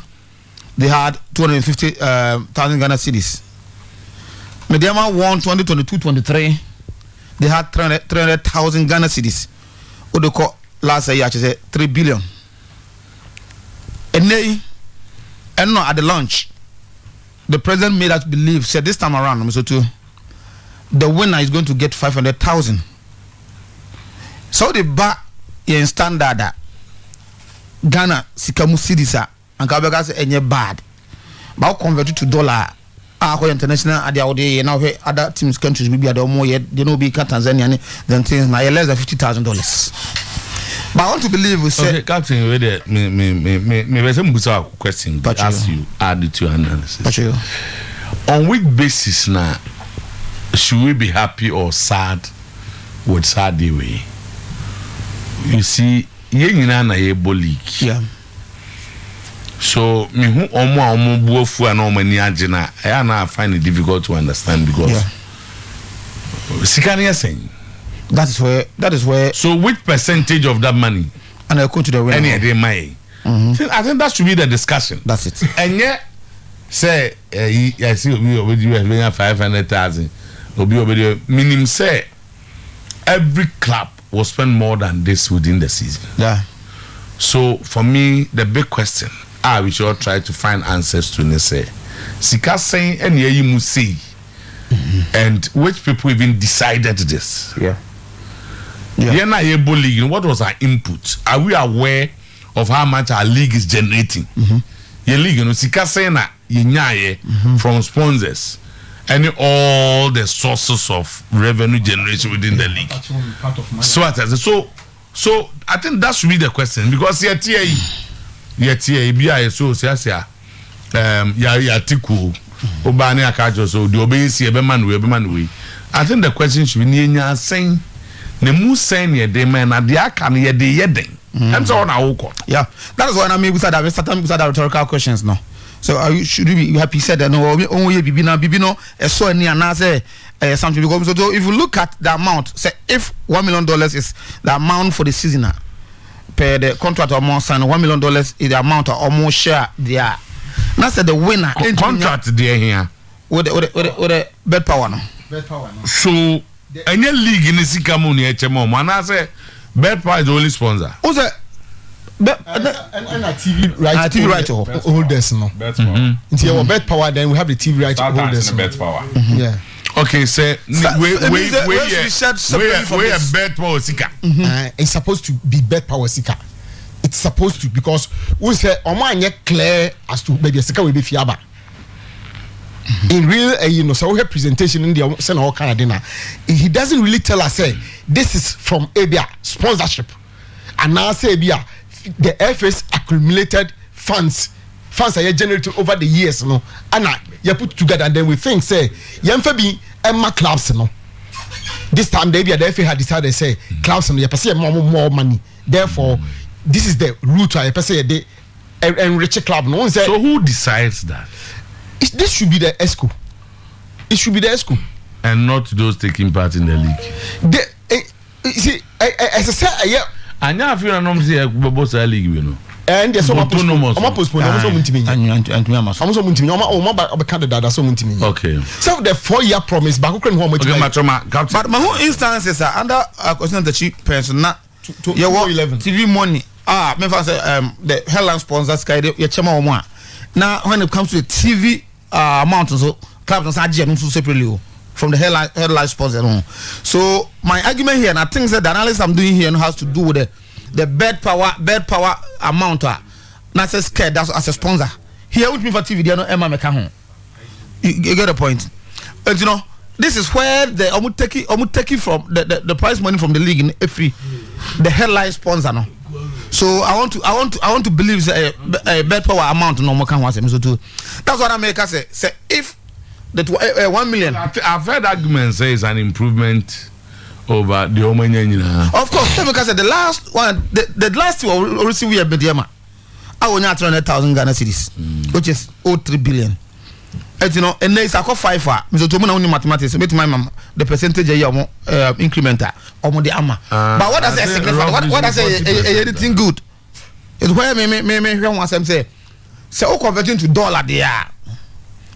they had 250,000 Ghana cedis. Mediama won 2022-23. They had 300,000 Ghana cedis. Odoko last year, I said 3 billion. And no, at the launch, the president made us believe, said this time around, Mr. Two, the winner is going to get 500,000. So the bar in standard that Ghana sikamu cedis and Kabaka say any bad, but converted to dollar. International at the now other teams countries will be at the more yet they know be Tanzania than things now less than $50,000. But I want to believe we say okay, Captain, me some question but ask you add it to your analysis. On which basis now should we be happy or sad with Saudi way? You see, na league. Yeah. So me who omo buofu and omo ni agina I find it difficult to understand because sikani saying that is where so which percentage of that money and I go to the winner any day my I think that should be the discussion. That's it. And yet say I see obi 500,000 obi minimum say every club will spend more than this within the season. Yeah. So for me the big question we should try to find answers to say sika saying any you must see and which people even decided this. Yeah. League, what was our input? Are we aware of how much our league is generating? Your league, you know, sika saying from sponsors and all the sources of revenue generation within the league. So I think that should be the question because so obani akajo so the obeyisi ebeman we I think the question should be nya saying ne mu saying ye de man na de aka ne ye de yeden am so na woko. Yeah, that is why I mean we said that rhetorical questions no. So should you be happy said that no only bibi no so any and say something because so if you look at the amount say if $1 million is the amount for the season per the contract almost and $1 million is the amount of almost share there. Now said the winner contract there here with the bet power no. So any league in the Sikamuni HMO man I say bet power is the only sponsor. Who's that? And TV right holders no. Until our bet power then we have the TV right holders. Bet power. Yeah. Okay, say we bet power sika. It's supposed to be bet power sika. It's supposed to because we say omanye clear as to maybe sika will be fiaba. In real you know so we have presentation in the send all Canada he doesn't really tell us say this is from ABA sponsorship and now say ABA the FS accumulated funds are generated over the years no and you put together and then we think say yemfa bi emma clubs no this time the FA had decided say clubs no you pay more money therefore this is the route I pay the enrich club no say so who decides that this should be the ESCO. It should be the ESCO and not those taking part in the league. See as I said yeah anya afira nom say boss league we no and there's some postpone so muntimi so muntimi o ma candidate so muntimi okay so the 4-year promise back kran ho but my whole instances are under question the cheap person na you want TV money me fa say the headline sponsors guy you chema o mo now when it comes to the TV amount so clubs are getting separately from the headline sponsor. So my argument here and I think that the analysis I'm doing here has to do with the bet power amount not as scared that's as a sponsor here with me for TV they no Emma Meka home. You get the point. And you know this is where the take from the prize money from the league in every the headline sponsor no. So I want to believe a bet power amount no more can want so too. That's what I make us say if that 1 million I've heard arguments say it's an improvement over the Omanya. Of course, because the last one, the last one we receive here Bediama. I will not 300,000 Ghana cedis, which is 03 billion. And you know, and there is a 5 for Mr. Tomana only mathematics, make my mom the percentage of your incrementer or the ama. But what does that signify? What does anything good? It's where me once I'm say, so converting to dollar there,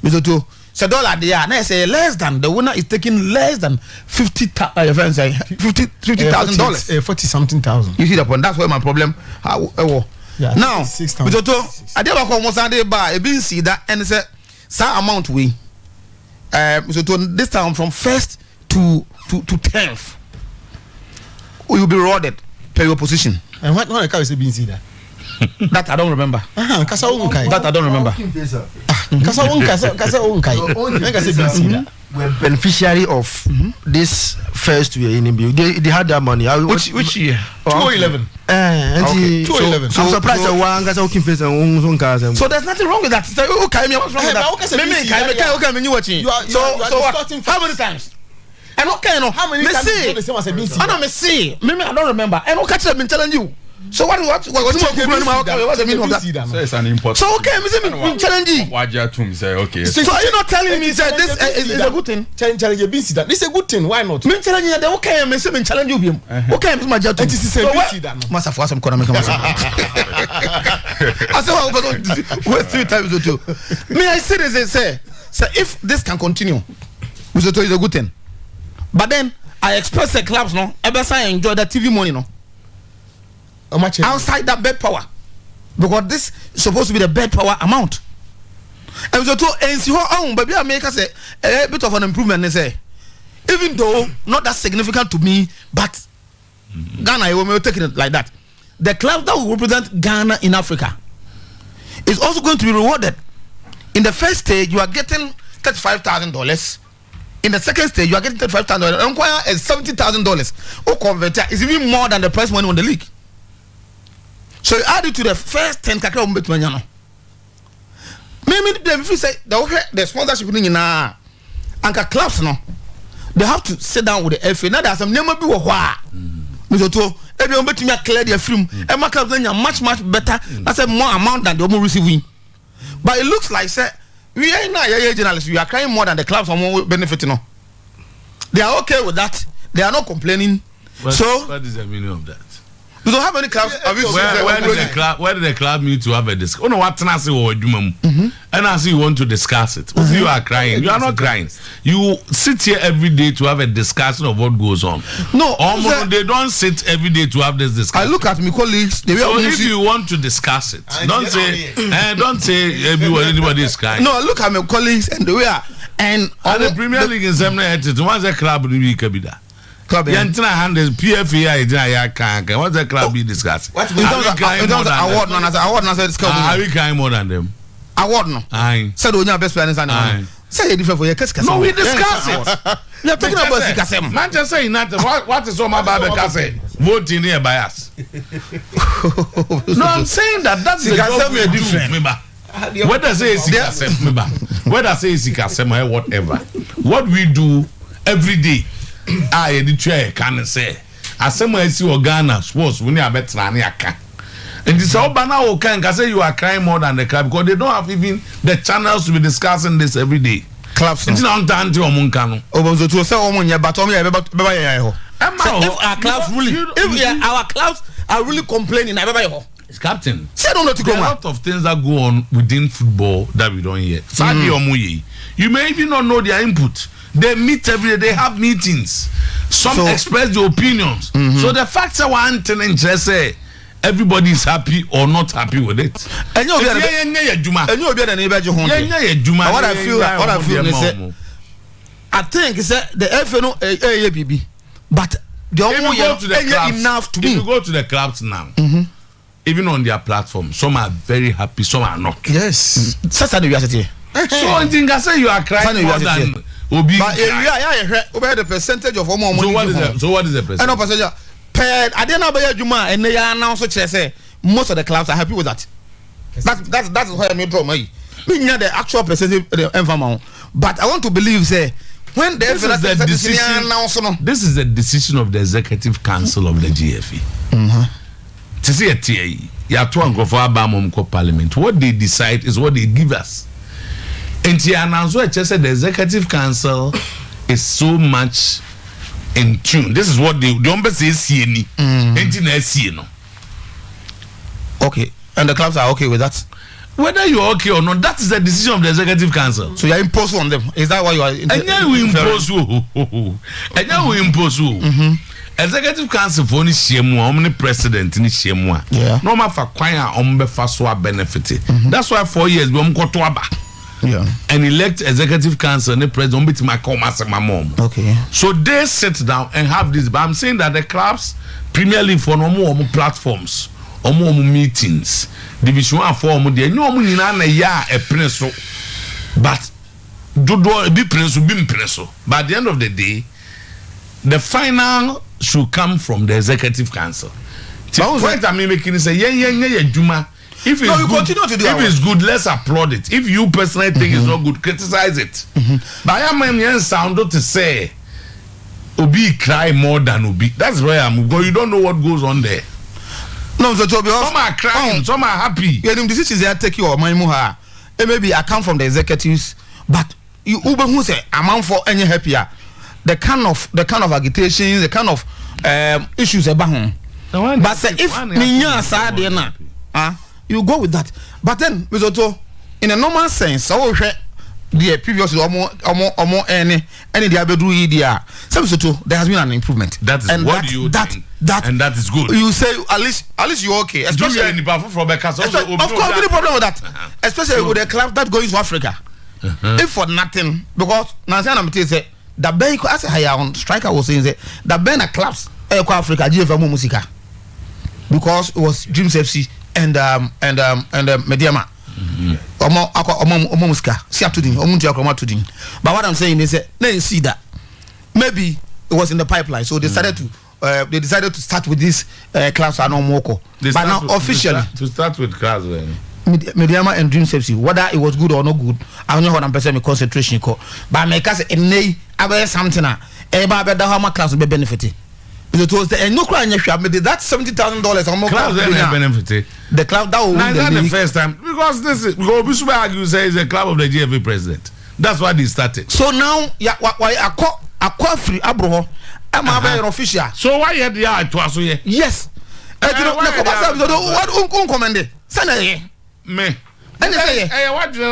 Mr. Two. So dollar there, now say less than the winner is taking less than $50,000, 40 something thousand. You see the point? That's where my problem. Yeah, now, I never almost a day by a bin see that and say some amount we. So this time from 1st to 10th, we will be rewarded per your position. And what I can't say bin see that. That I don't remember. That I don't remember. We're beneficiary of this first year in NBA. They had that money. Which year? 2011. Okay. 2011. I'm surprised that one guy's walking face and so there's nothing wrong with that. So, okay, what's wrong with that? So how many times? And okay, no. How many times? I don't see. Maybe I don't remember. And okay, I've been telling you. So what's the meaning of that? So it's an important. So okay, I'm challenging. Okay. So are you not telling me that this is a good thing? Challenge a busy that. This is a good thing. Why not? Me challenge you. Okay, I'm saying challenge you. Okay, I'm my judge. It is a busy that. Must have some economic. I said, well, 3 times or 2. Me, I say this. Say, if this can continue, is a good thing. But then I expect the clubs, no, ever say enjoy the TV money, no. Outside that bed power, because this is supposed to be the bed power amount. And so to NC but we are making a bit of an improvement. They say, even though not that significant to me, but Ghana, you will take it like that. The club that will represent Ghana in Africa is also going to be rewarded. In the first stage, you are getting $35,000. In the second stage, you are getting $35,000. Enquire is $70,000. Oh, converter is even more than the prize money on the league. So you add it to the first 10 kakra umbetwanyano. Maybe if you say the sponsorship in anka clubs no, they have to sit down with the FA. Now there's some never be wa. Mizoto, every umbetumi clear their film. And my clubs are much better. That's a more amount than the almost receiving. But it looks like say we are not journalists. We are crying more than the clubs are more benefiting. No, they are okay with that. They are not complaining. So what is the meaning of that? You don't have any clubs. Where did the club need to have a discussion? Oh no, what I say and I see you want to discuss it. You are crying. You are not crying. You sit here every day to have a discussion of what goes on. No, they don't sit every day to have this discussion. I look at my colleagues. So if you want to discuss it, don't say anybody is crying. No, I look at my colleagues and the way and the Premier League is once a club will be Kabida. Club Yantina hand is PFA. What's the club be discussing? What award? Are we crying more than them? Award no. Aye. Said we are best friends and say it different for your no, we discuss it. We are talking about Sikasem. Manchester United. What is Omar Babekase voting here by us? No, I'm saying that's the job we do. Remember, whether say Sikasem, whether say Sikasem or whatever, what we do every day. I the chair can say as someone I see Ghana sports when you are better than Yaka. And this all banana can say you are crying more than the club because they don't have even the channels to be discussing this every day. Clubs it's not done to Omunkano. Obozo to say Omunya but if our clubs really our clubs are really complaining it's captain. Say don't let it go. There are a lot of things that go on within football that we don't hear. You may even not know their input. They meet every day, they have meetings. Some express their opinions. So the facts are one thing and just say everybody is happy or not happy with it. And what I feel is I think it's the FNO AABB. But the only enough to me. If you go to the clubs now, even on their platform, some are very happy, some are not. Yes. Such a reality. So I think I say you are crying more than Obi. But the percentage of money. So what is the percentage? I know percentage. I didn't know Juma and they announced say most of the clubs are happy with that. That's why I made draw money. The actual percentage but I want to believe say when this is the decision of the executive council of the GFA. To see a TA, you have to go for Abamomko Parliament. What they decide is what they give us. And I just said the executive council is so much in tune. This is what the embassy is seeing. Okay, and the clubs are okay with that. Whether you're okay or not, that is the decision of the executive council. So you are imposing on them. Is that why you are? And then we impose you. Executive council for any shemu, omni president ni shemu. Yeah. No matter for kwanya ombe faswa benefit. That's why 4 years we mkoto aba. Yeah. And elect executive council and the president ombe tima come as my mom. Okay. So they sit down and have this. But I'm saying that the clubs, Premier League for no more platforms, more meetings, Division 1 for more. They no more na ya a preso, but do be preso, be preso. But at the end of the day, the final should come from the executive council. But point I mean making say Juma. If it's good, continue to do if it's good, let's applaud it. If you personally think it's not good, criticize it. But I am sound to say Obi cry more than Obi. That's where I'm going. You don't know what goes on there. No, so some are crying, some are happy. Yeah, the decisions they take you or my muha. It maybe I come from the executives, but you Uber who say amount for any happier. The kind of agitation, the kind of issues about him. But say if Minya sad you go with that. But then Mizoto, in a normal sense, so the previously almost any the abedu idea. So Mizoto, there has been an improvement. That is and what that, do you think? And that is good. You say at least you're okay. Especially of course, we have no problem with that. Especially with the club that goes to Africa. If for nothing, because Nancy say the Ben as a higher on striker was saying that the Ben a clubs Africa GFM Musica because it was Dreams FC and Mediama. Musica. See up to the but what I'm saying is that they see that maybe it was in the pipeline, so they decided to start with this class and no more. But now officially to start with class Mediama and Dreams FC, whether it was good or not good, I don't know what I'm perceiving concentration call. But my case and nay, I bear something. About how much class will be benefited. It was the no crying that $70,000 or more class benefited. The club that will win the first time because this is Obisu argue say is the club of the GFA president. That's why they started. So now, yeah, why I call free Abroho. I'm an official. So why you had to ask you? Yes. What uncommended? Send me. What do you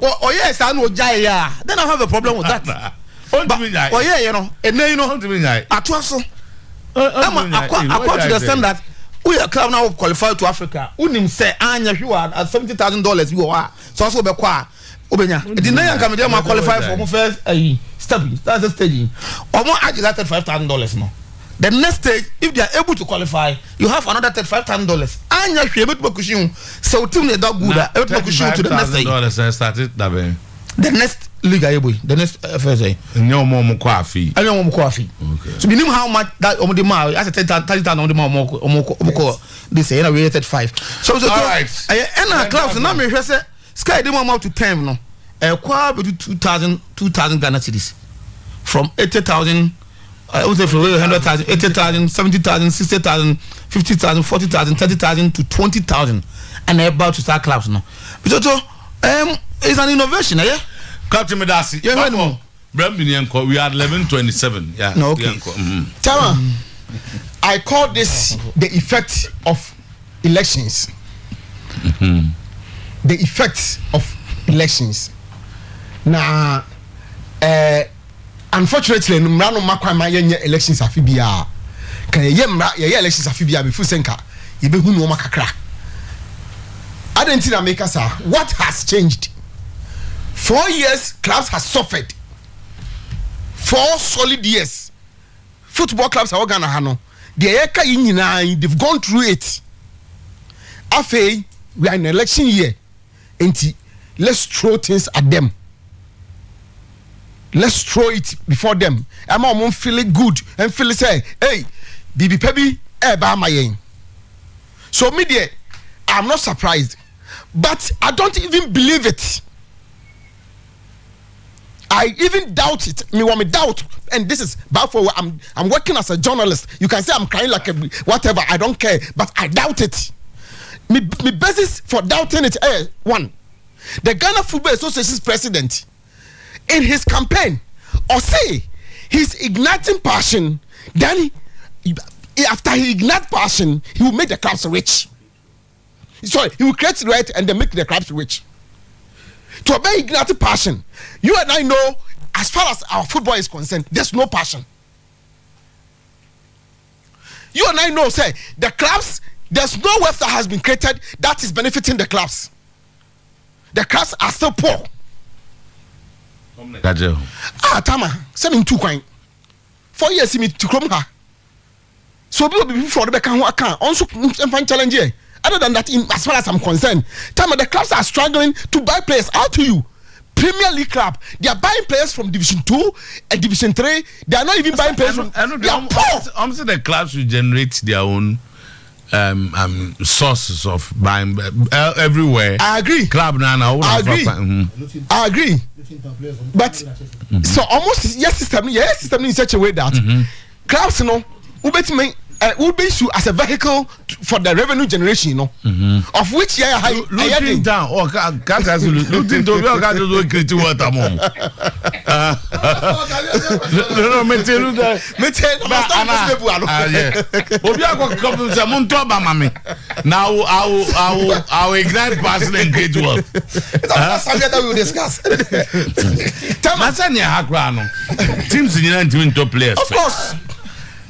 oh yes, I know Jaya. Then I have a problem with that. Oh yeah, you know, and then you know, at once. According to the standard, we are club now qualified to Africa. Unim say, Anya, you are at $70,000. You are so also be qua. Obenya. The name come there, qualify for first stepping. That's the staging. Or more agitated $5,000 more. The next stage, if they are able to qualify, you have another $35,000. Anya shebe to kushun. So to the dog good. Kushun to the next stage. Started that. The next league the next FSA. No more coffee. I don't want coffee. Okay. So we know how much that on the mile. I said 30,000 on the mile. They say I rated 5. So all right. And our clubs now me say Sky they want to 10 no. Qua between 2,000 Ghana cedis from 80,000. I would say from 100,000, 80,000, 70,000, 60,000, 50,000, 40,000, 30,000 to 20,000, and they're about to start clubs now. But so, it's an innovation, yeah. Captain Medasi, yeah, we are 11:27. Yeah, no, okay. Tama, I call this the effect of elections. The effect of elections. Now, unfortunately, no makwa ma yenye elections afibia. Kan ye elections afibia be fusenka. Ye be hu no makakra. Adentina make us what has changed? 4 years clubs has suffered. 4 solid years. Football clubs are Ghana hano. They've gone through it. After we are in election year. Let's throw things at them. Let's throw it before them. I'm feeling good and feel say, hey, Bibi Pebi, my. So media, I'm not surprised, but I don't even believe it. I even doubt it. Me want me doubt, and this is bad for I'm working as a journalist. You can say I'm crying like a whatever. I don't care, but I doubt it. Me basis for doubting it. One, the Ghana Football Association's president, in his campaign, or say he's igniting passion. Then after he ignites passion, he will make the clubs rich. Sorry, he will create right and then make the clubs rich. To obey igniting passion, you and I know, as far as our football is concerned, there's no passion. You and I know, say the clubs, there's no wealth that has been created that is benefiting the clubs. The clubs are still poor. Tama, 72 coin. 4 years me to come her. So people be for the back and also challenge here. Other than that, as far as I'm concerned, Tama, the clubs are struggling to buy players out to you. Premier League club, they are buying players from Division 2 and Division 3. They are not even buying players from. They are poor. I'm saying the clubs will generate their own sources of buying everywhere. I agree. Club now. I agree. But so almost yes system in such a way that clubs, you know, will be used as a vehicle for the revenue generation, you know, of which looking down or can't looking to your guys do create water mom. No, me tell you that. Now I will ignite passion and create wealth. That's something that we will discuss. Teams in top players. Of course.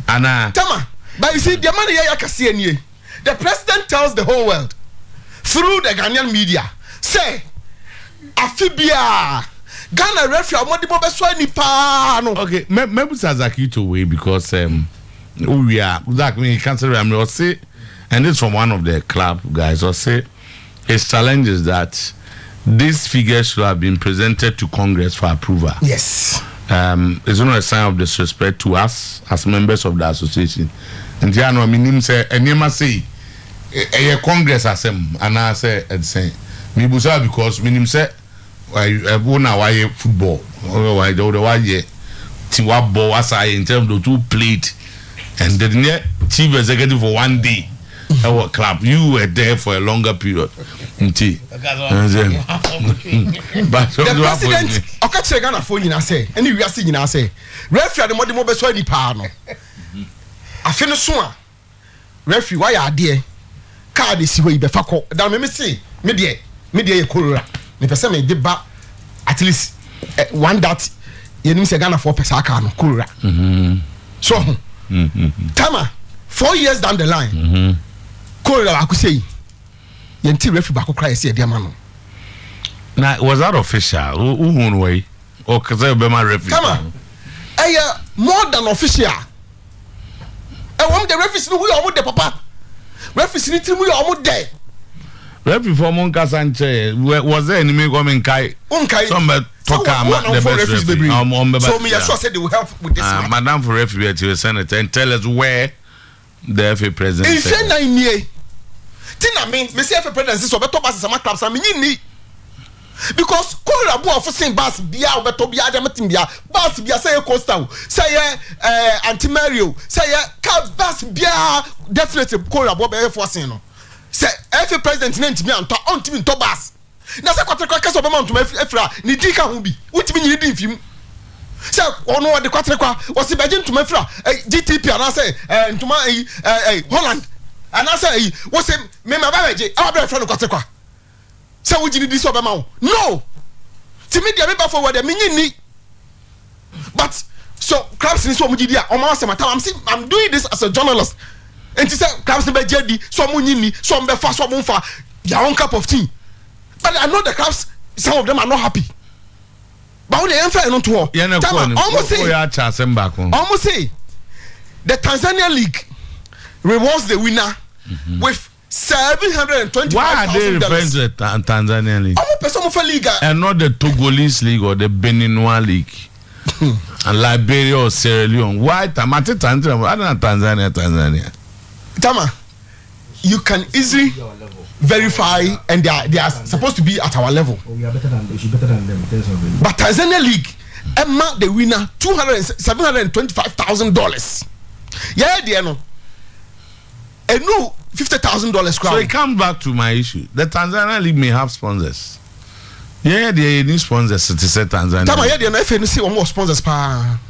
Anna. Tama. But you see, the money the president tells the whole world through the Ghanaian media, say, Afibia, Ghana referee, okay, maybe Sazaki to way because we are that me cancel or say, and it's from one of the club guys or say his challenge is that these figures should have been presented to Congress for approval. Yes. It's not a sign of disrespect to us as members of the association. And you know, I say, and you must say, a Congress as him, and I say, and say, me because minim say, I won a football, or why the other way, Tiwa ball as I in terms of 2 plate, and the chief executive for 1 day. Our club, you were there for a longer period. But the president, okay, Ghana for you, say, and you are seeing, I say, referee the mobile Beswadi Pano. I finish soon. Referee, why are dear? Card is where you be fako. Down me see, media, Kura. The person may debate at least one that you need to Ghana for Pesaka, Kura. So, Tama, 4 years down the line, Kura, I could say, Yanti referee back cry, say, dear man. Now, was that official? Who way? Or because I be my referee? Tama, more than official. I want the referees to we almost the papa. Referees need to we almost there. Referee for Monka Sanchez was there any coming Kai? Some talk about the best referee. So me as said they will help with this. Madam for referee to the senator and tell us where the FA president. In 9 years. Tina mean me say FA president so better pass some clubs and me ni. Because Kora bo of saying bass bia obeto bia dem tim bia bass bia say Coastal say Anti-Mario say card bass bia definitely Kora bo be forcing no say FA president name me on tim to bass na say kwatekwa kase obema on efra ni di ka ho bi utimi nyiri di mfim say ono de kwatekwa o se beje ntuma efra GTP ana say ntuma Holland ana say wo say me ma ba beje e wa be efra no kwatekwa. Say we need this over now. No. To me, the paper forward the mini. But so clubs in so much idea. I'm doing this as a journalist. And to say clubs in Bejedi, so munini, so mbefa, so munfa, their own cup of tea. But I know the clubs, some of them are not happy. But when they enter into war, almost say the Tanzania League rewards the winner with $725,000. Why are they referring to the Tanzania League? And not the Togolese League or the Beninois League? And Liberia or Sierra Leone. Why Tanzania? Tama, you can easily verify, and they are supposed to be at our level. We are better than them. But Tanzania League Emma the winner $725,000. Yeah, dear no. And no $50,000 crowd. So it comes back to my issue. The Tanzania League may have sponsors. Yeah, they need sponsors to say Tanzania. Tama yeah, they no FNC one more sponsors pa.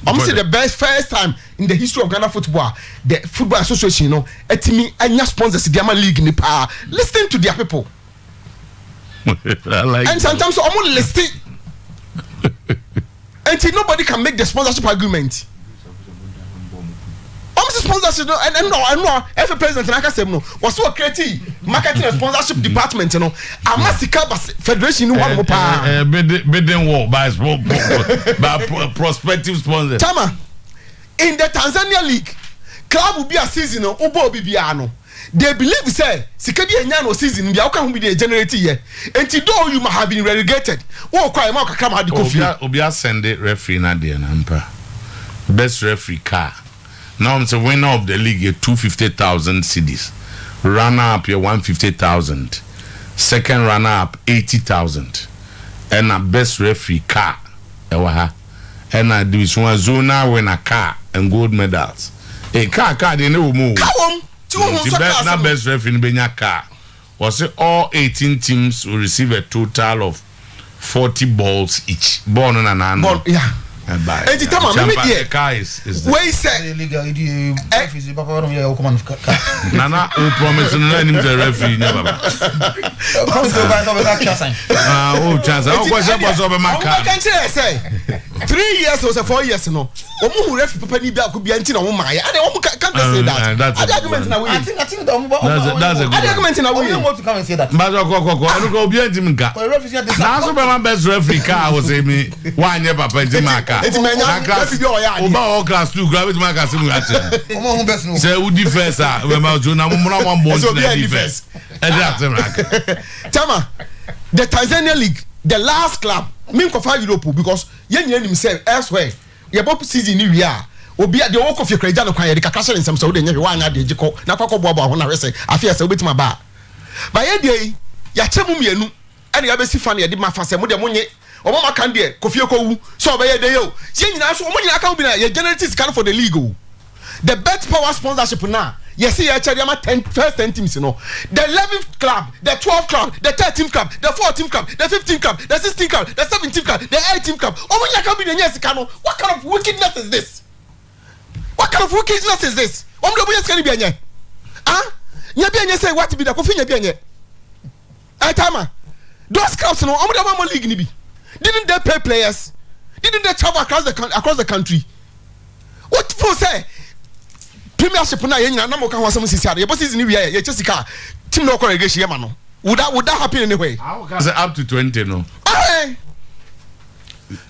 I'm say the best first time in the history of Ghana football, the football association, etimi anya sponsors the Ghana league ni pa. Listen to their people. I like and sometimes I'm only listening. Until nobody can make the sponsorship argument. I'm sponsorship and no every president and I can say no was so creative marketing and sponsorship department Amasika Federation one more bidding war by prospective sponsors. Tama in the Tanzania League club will be a season obo bibiano. They believe say sikadi enya no season bia uka hu bi dey generate here enti though you might have been relegated wo kwa ma kakra ma de kofi obi send referee na de na mpa best referee car. Now I'm the winner of the league, 250,000 cedis. Runner up, 150,000. Second runner up, 80,000. And a best referee car. And a division one zona win a car and gold medals. A car they never move. Not best referee in Benya car. Was it all 18 teams will receive a total of 40 balls each. Born on an animal. Yeah. And the time the car is where say Nana who promised to learn him the referee never. Oh chance. I was over my car. 3 years or 4 years no. Omu referee papa ni bia ko bia nti na wo maye. And omu can't say that. That's argument na we. I think that's a good argument na we. Want to come and say that. But I go bia nti nka. Na so be my best referee car was say me why never papa nti maka. Eti menya referee bi o ya. Oba all class 2 gravity maka se mu ache. Omo hu best no. Say who defense we ma jo na mo one ball to the defense. And that's Tama the Tanzania League the last club me ko fa Europe because yen yen him say elsewhere ye bop season ni wi a obi de wo ko fi kraja no kwan ye de kakra hye nsem so wo de nye wa anya de giko na kwakọ bo ho na hwese afia se obetima ba ba ye de ya chemu mienu ene ya besi fa na ye de mafa se mo de monye omo maka de kofie ko wu so obe ye de yo ye nyina so omo nyina ka wo bi na ye generate scan for the league o the bet power sponsorship now yes ye actually am 10 first 10 teams the 11th club the 12th club the 13th club the 14th club the 15th club the 16th club the 17th club the 18th club omo nyina ka bi na yes kano what kind of wickedness is this omo de bo yes kan bi anya nya bi anya say what be da kofi nya bi anya Tama those clubs no omo de mo league ni bi didn't they pay players didn't they travel across the country what for say Premiership na yenya na mo ka ho asem sisi ade. Ye season ni wi ye Chelsea team no congregation ye ma no. Would that happen anyway? Say up to 20 no.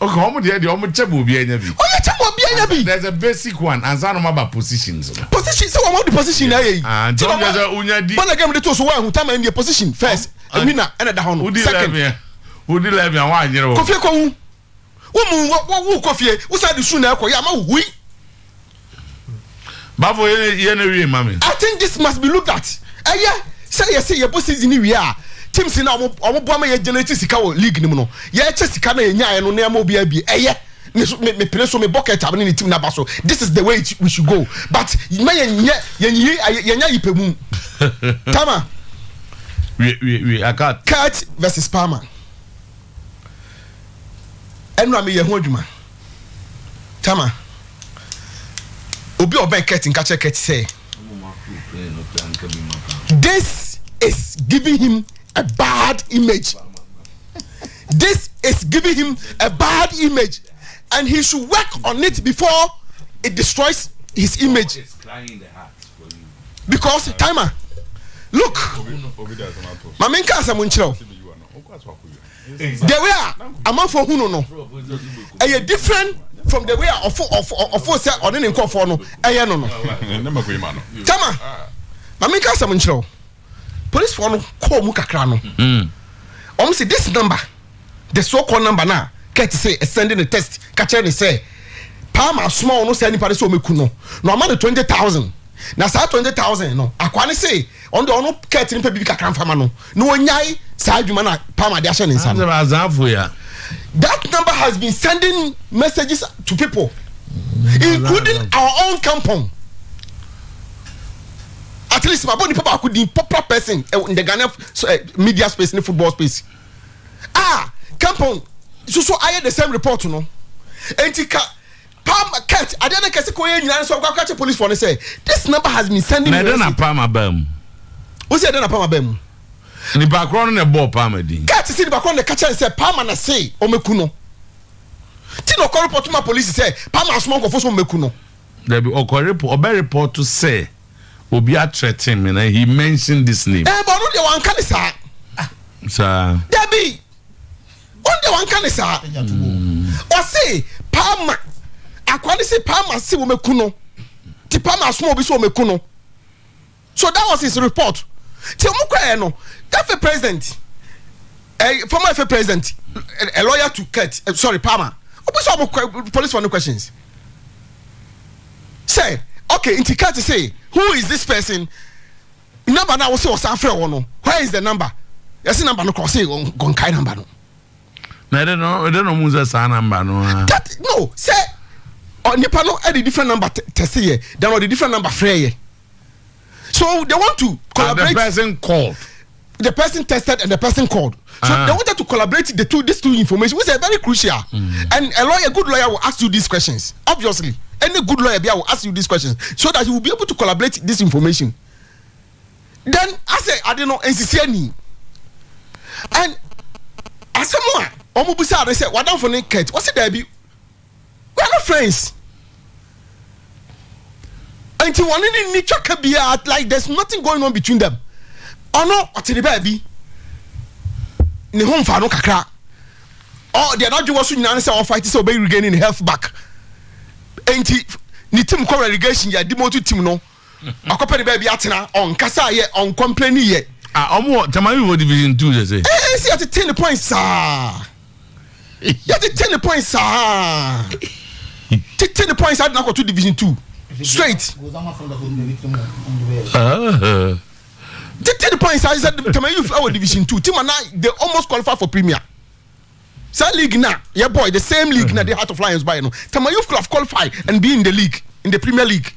Okay, omo de chebo bi anya bi. Oh, you chebo bi anya bi. There's a basic one and some about positions. Position so one the position na ye. Don't just unya di. But again the two so one time in the position first. Winner and the hono. Second. Who did let me one year. Kofi ko wu. Wo Kofi. Wo sa the shoe na ko ya ma wi. Bafo ye mami. I think this must be looked at. Say your position ni we are. Teams na omo bo ma ye generate sika wo league ni mu no. Ye che sika na ye nya no na ma obi abi. Me pele so me bucket abne ni team na ba so. This is the way we should go. But ma ye nya yipemu. Tama. We Kurt versus Palmer. Enra me ye ho adwuma. Tama. Obi oben Kurt nkache Kurt say this is giving him a bad image. This is giving him a bad image and he should work on it before it destroys his image. Because Timer, look, Mamenka Samunchiro. The way I'm for who no. A different from the way of say on any call for no. No. Tama. Mamenka Samunchiro. Police for no call Mukakra no. Say this number, the so-called number now, Kurt say sending a test, catcher and say Palmer small no say anybody so me kuno. No amount 20,000. Na sa 20,000 no. Akwane say on the ono Kurt ni pe bibi kakra fama no. No nyai sa adwuma na Palmer de ahye ne nsa. Azafo ya. that number has been sending messages to people, including our own Acheampong. At least my body papa could be popular person in the Ghana media space, in the football space. Acheampong, so I had the same report, you know. And Palm Cat, I didn't catch a coin, so I catch a police for say this number has been sending. I don't have Palma Bam. What's it? I don't have Palma Bam. In the background, in the ball, Palma D. Cat is in the background, the catcher say Palma na say Omekuno. Tino call report to my police say Palma smoke of Omekuno. There be a report to say Obia threatened him and he mentioned this name. But only one can say. Sir. There be only one can say. Or say Palma. Akwani say Palma si Omekuno. Ti Palma smoke so Omekuno. So that was his report. Ti omukwa no. That president, former president, a lawyer to Kurt, Palma. Police for no questions. Say, okay, in Kurt say, who is this person? Number now say was after or no. Where is the number? Yes, number no cross say gon kai number no. I don't know who's the number no. That no, say on the panel a different number test here, then on the different number free. So they want to collaborate. The person called. The person tested and the person called. So they wanted to collaborate these two information, which is very crucial. And a good lawyer will ask you these questions. Obviously, any good lawyer will ask you these questions so that he will be able to collaborate this information. Then I say, I don't know, NCCNE. And as someone, Omubusa, they said, what down for Kate? What's it there be? We are not friends. Until one in nature can be like there's nothing going on between them. Oh no, what's the baby? Ni home for no kakra. Oh, they are not doing what you answer or fight so be regaining health back. Ain't ni team call relegation ya demoted team no. Akopa the baby atena on kasa ye on complain ye. Omo Tamayu division 2 they say. See at 10 points sir. You at 10 points sir. 10 points at now to division 2. Straight. 10 points I said Tamayu our division 2 team and they almost qualify for premier. Sa league now, yeah boy, the same league now the Heart of Lions by no. Tamayu could have qualified and be in the league, in the Premier League.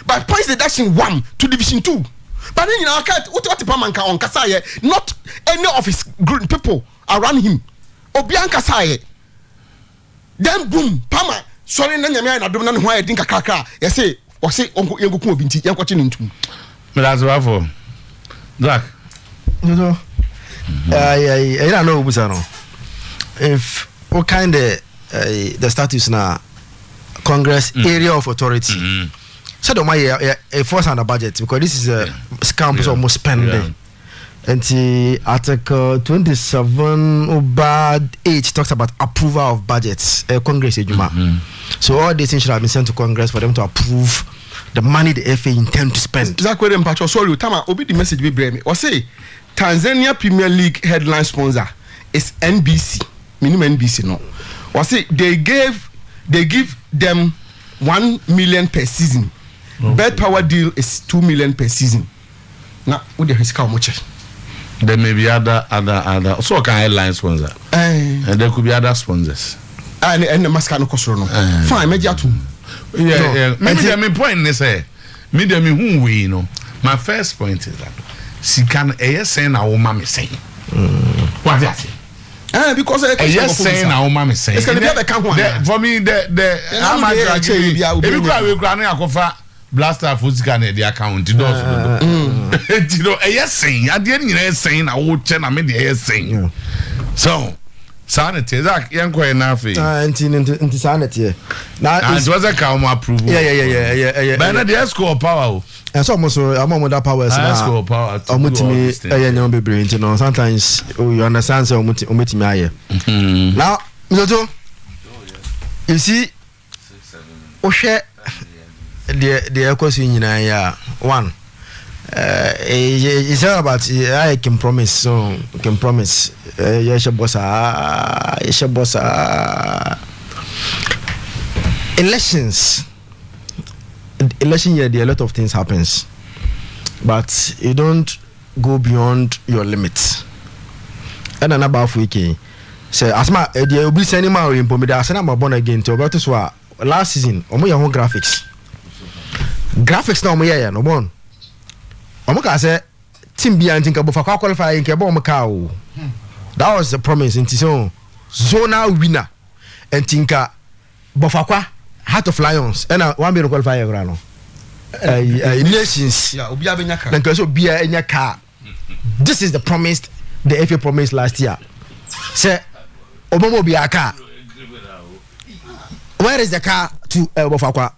By points deduction 1 to division 2. But then you know, what Pamanka on Kasaye, not any of his group people around him. Obian Kasaye. Then boom, Pama, sorry, Nanya, I don't know why I think a kaka. I say, or say, Uncle Yango Binti, you're watching into. But that's what for. Zach. No. I don't know, Busano. If what kind of the status now, Congress area of authority. So don't mind a force on the budget because this is a campus almost spending. And Article 27/8 talks about approval of budgets. Congress, so all these things should have been sent to Congress for them to approve the money the FA intend to spend. Sorry, Tama, obi the message we bring me. Or say Tanzania Premier League headline sponsor is NBC. Minimum NBC no. Or say they give them 1 million per season. Bet power deal is 2 million per season. Now, what the how much? There may be other so can headline sponsor. And there could be other sponsors. And the Mascano Cosrono. Fine, mediatum. Yeah. Maybe the main point is medium who we know. My first point is that she can saying our mom is saying. What is that? Because yes, saying our mom is saying. For me, the how much I give you blaster for the account. You know, yes, saying at the end, you're saying I would tell me the saying. So, sanity, that young quite enough. Into sanity. Now, it was a calm approval. Yeah. But not the score power. And so almost a moment that power is score power. Sometimes you understand so much. Now, you see, Oshe. The echoes in one. It's all about I can promise, so can promise. Yes, boss. Election year, there a lot of things happens, but you don't go beyond your limits. And another weekend, say asma dey obi send ma we mpo me da asena ma born again to about so last season omo ya ho graphics na omo ya no bon omo ka say team bi antin ka bo fa qualify nke bo omo ka o that was the promise in so zonal winner and tinka bo fa kwa Heart of Lions and one be qualify no nations yeah obi abenya ka na so bia enya ka. This is the promise the FA promised last year. Say obomo bi aka. Where is the car to Bofakwa?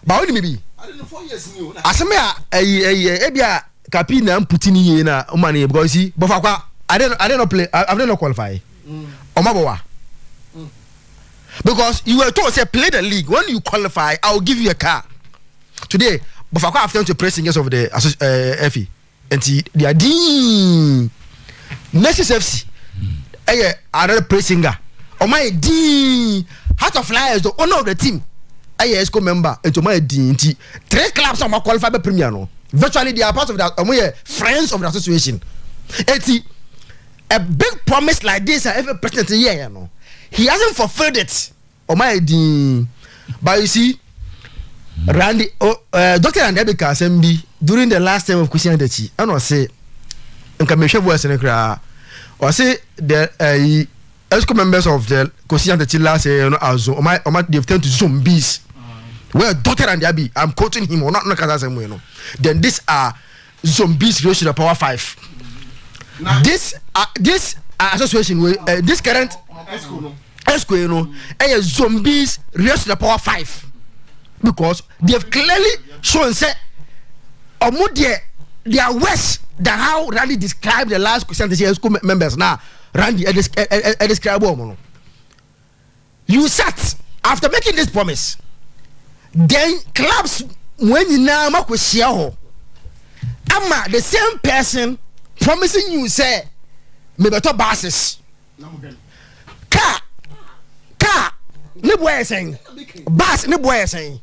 But only maybe I don't know 4 years new asema ebia kapina mputini ye na umani because see Bofakwa I don't play I don't qualify. Omabowa. Because you were told say play the league, when you qualify I will give you a car. Today Bofakwa have turned to pressing of the FA and they are ding Nexus FC another pressing guy. Oh my ding Heart of Lions the owner of the team ESCO member into my DNT 3 clubs are qualified by Premier no. Virtually they are part of that friends of the association. A big promise like this every president here no. He hasn't fulfilled it. Oh my ding. But you see Randy Dr. Andebika Assembly during the last time of Christianity I know say nka me hwe voice ne kra or say the ESCO members of the Christianity last year no azo they've turned to zombies. Well, Dr. Andiabi, I'm quoting him or not then these are zombies raised to the power 5. Now, this association with this current ESCO no zombies raised to the power 5 because they have clearly shown say they are worse than how Randy described the last Christianity ESCO members. Now Randy describe you sat after making this promise. Then clubs when you now make with share ama the same person promising you say me better buses car ne boy saying bus ne boy saying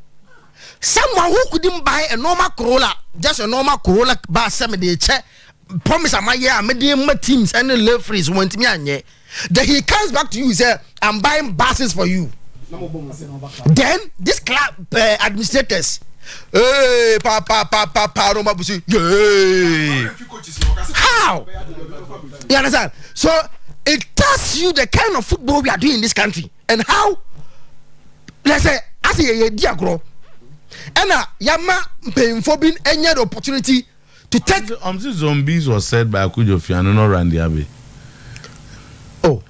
someone who couldn't buy a normal Corolla, just a normal Corolla bus some dey check promise am here me dey my teams and the freeze want me anye then he comes back to you say I'm buying buses for you. Then this club administrators how you understand? So it tells you the kind of football we are doing in this country and how let's say as a diagro and yama paying for being any opportunity to take zombies was said by Akujo Fiano no Randy Abbey. Oh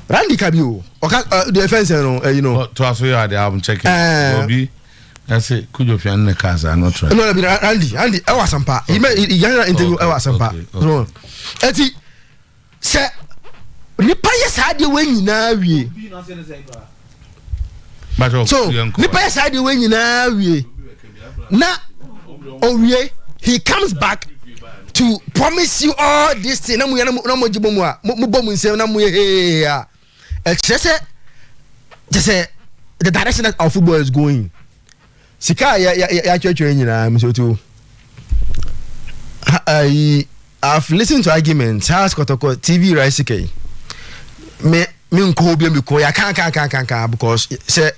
Randy Kabio, the defense, you know. To us, we are the album checking. Obi, I say, could you find the cars? I'm not trying. No, Randy, I was some part. He made a young interview. I was some part. No, Eti, sir, Nipaya side you when you now we. So, Nipaya side you when you now we. Now, oh, he comes back to promise you all this thing. No more jibomwa. Mubomu say na mu here. Just say the direction that our football is going. Sika ya church nyina so too. I've listened to arguments. Has kotoko TV right sika. Me nko obi me ko ya kan because say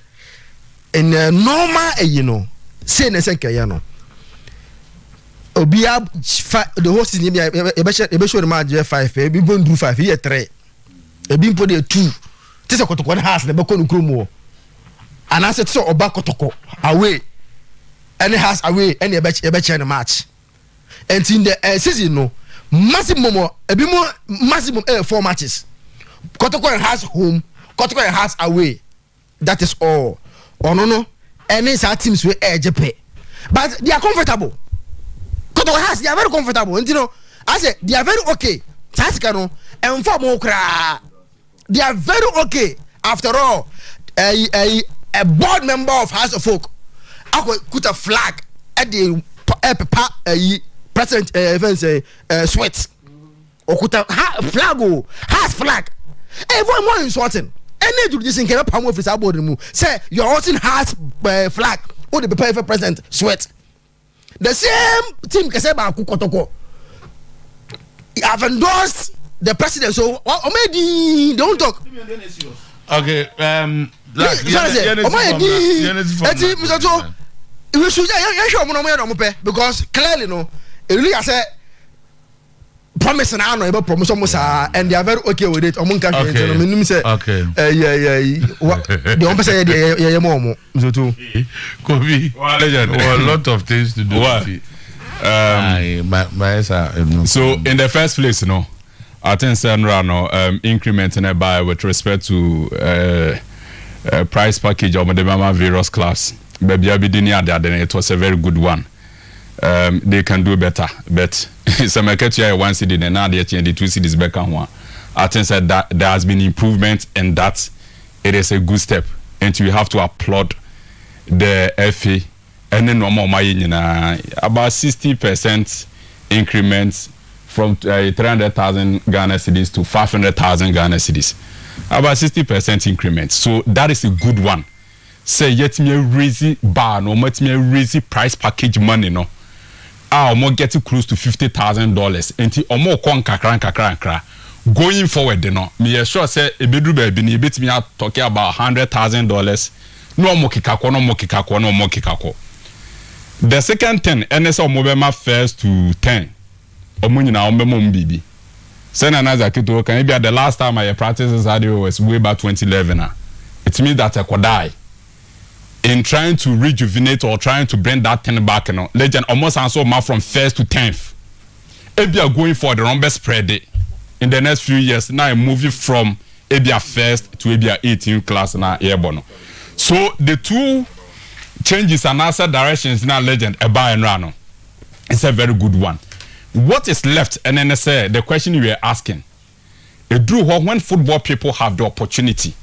in a normal you know say na say ya no. Obia the whole season e show the match 5 e be bon do 5 here 3 e be put there 2 tese kotoko na house na be ko no kromo and as so oba kotoko away any house away any e be chair the match and in the season no maximum 4 matches kotoko has home kotoko has away that is all no any teams we jepe but they are comfortable. They are very comfortable, and you know, I say they are very okay. Taskano and for more they are very okay. After all, a board member of House of Folk, I could put a flag at the president sweat or put a flag or has flag. Everyone more insulting. Any do this in cannot palm office about the move. Say you're also has flag or the prepare for president sweat. The same team can say about Kukotoko. Have endorsed the president so they don't talk. Okay, we should because clearly no really I say promise and honor about promise and they are very okay with it. Okay. The one say a lot of things to do. So in the first place, I think increment in a buy with respect to price package of the Mama Virus class. Baby it was a very good one. They can do better, but some market here 1 city and now they're changing 2 cities back on one. I think that there has been improvement and that it is a good step, and we have to applaud the FA and then normal about 60% increments from 300,000 Ghana cedis to 500,000 Ghana cedis. About 60% increment. So that is a good one. Say yet me raise bar no much me raise price package money no. More getting close to $50,000 enti omo kon kakra going forward no me sure say e bedru ba bi ni bit me talking about $100,000 no mo kikako. The second 10 NSO mobema first to 10 omo nyina ombemo mbibi say na naza kito can be the last time I practiced radio was way back 2011 it means that I could die in trying to rejuvenate or trying to bring that 10 back, legend almost answer from 1st to 10th. If you are going for the number spread in the next few years, now I'm moving from Abia 1st to Abia 18th class now airborne. So the two changes and answer directions now legend Eba and Rano. It's a very good one. What is left? And then I say the question you were asking. It drew when football people have the opportunity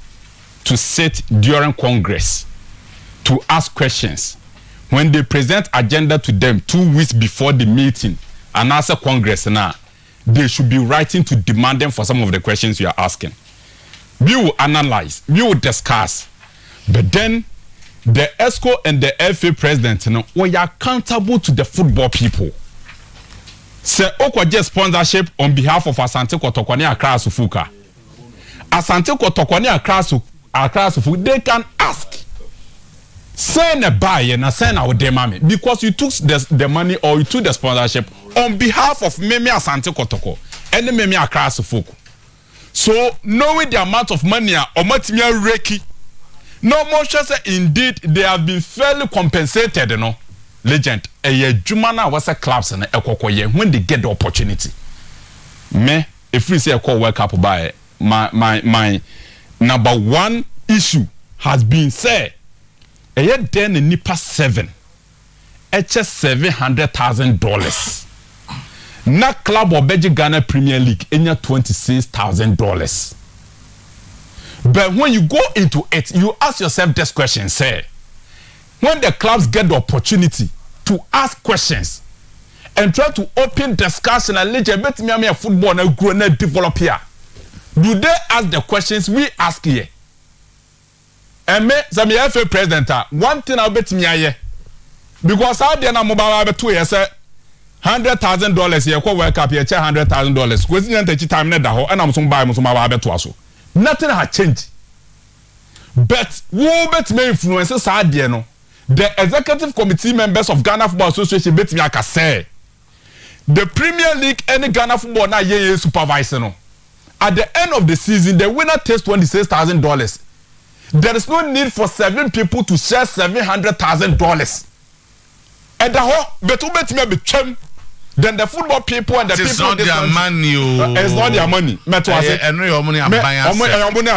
to sit during Congress to ask questions when they present agenda to them 2 weeks before the meeting and answer Congress now, they should be writing to demand them for some of the questions you are asking. We will analyze, we will discuss, but then the ESCO and the FA president we are accountable to the football people. Say Okwaje sponsorship on behalf of Asante Kotoko ne Accra Sufuka. Asante Kotoko ne Accra Sufuka, they can ask. Send a buy and send our demame because you took the money or you took the sponsorship on behalf of Memi Asante Kotoko and the Memi Accra Sufuku. So knowing the amount of money or Matimia Reki, no more say indeed they have been fairly compensated, Legend, a Jumana was a clubs and a Kokoye when they get the opportunity. Me, if we say a call work up by my number one issue has been said. Then in Nipa 7 $700,000 na club or Beji Ghana Premier League enya $26,000. But when you go into it, you ask yourself this question, say, when the clubs get the opportunity to ask questions and try to open discussion and let you me football and grow and develop here, do they ask the questions we ask here? And me, some FA president, one thing I'll bet me aye. Because I didn't know about 2 years, $100,000 here, co work up here, $100,000. Question and take time net and I'm some buy Musuma to nothing has changed. But who bet me influences are there? The executive committee members of Ghana Football Association bet me I can say the Premier League and Ghana Football now ye supervisor. At the end of the season, the winner takes $26,000. There is no need for 7 people to share $700,000. And the whole bet me be chem. Then the football people and the it's people. Not their money. It's not their money. And your money are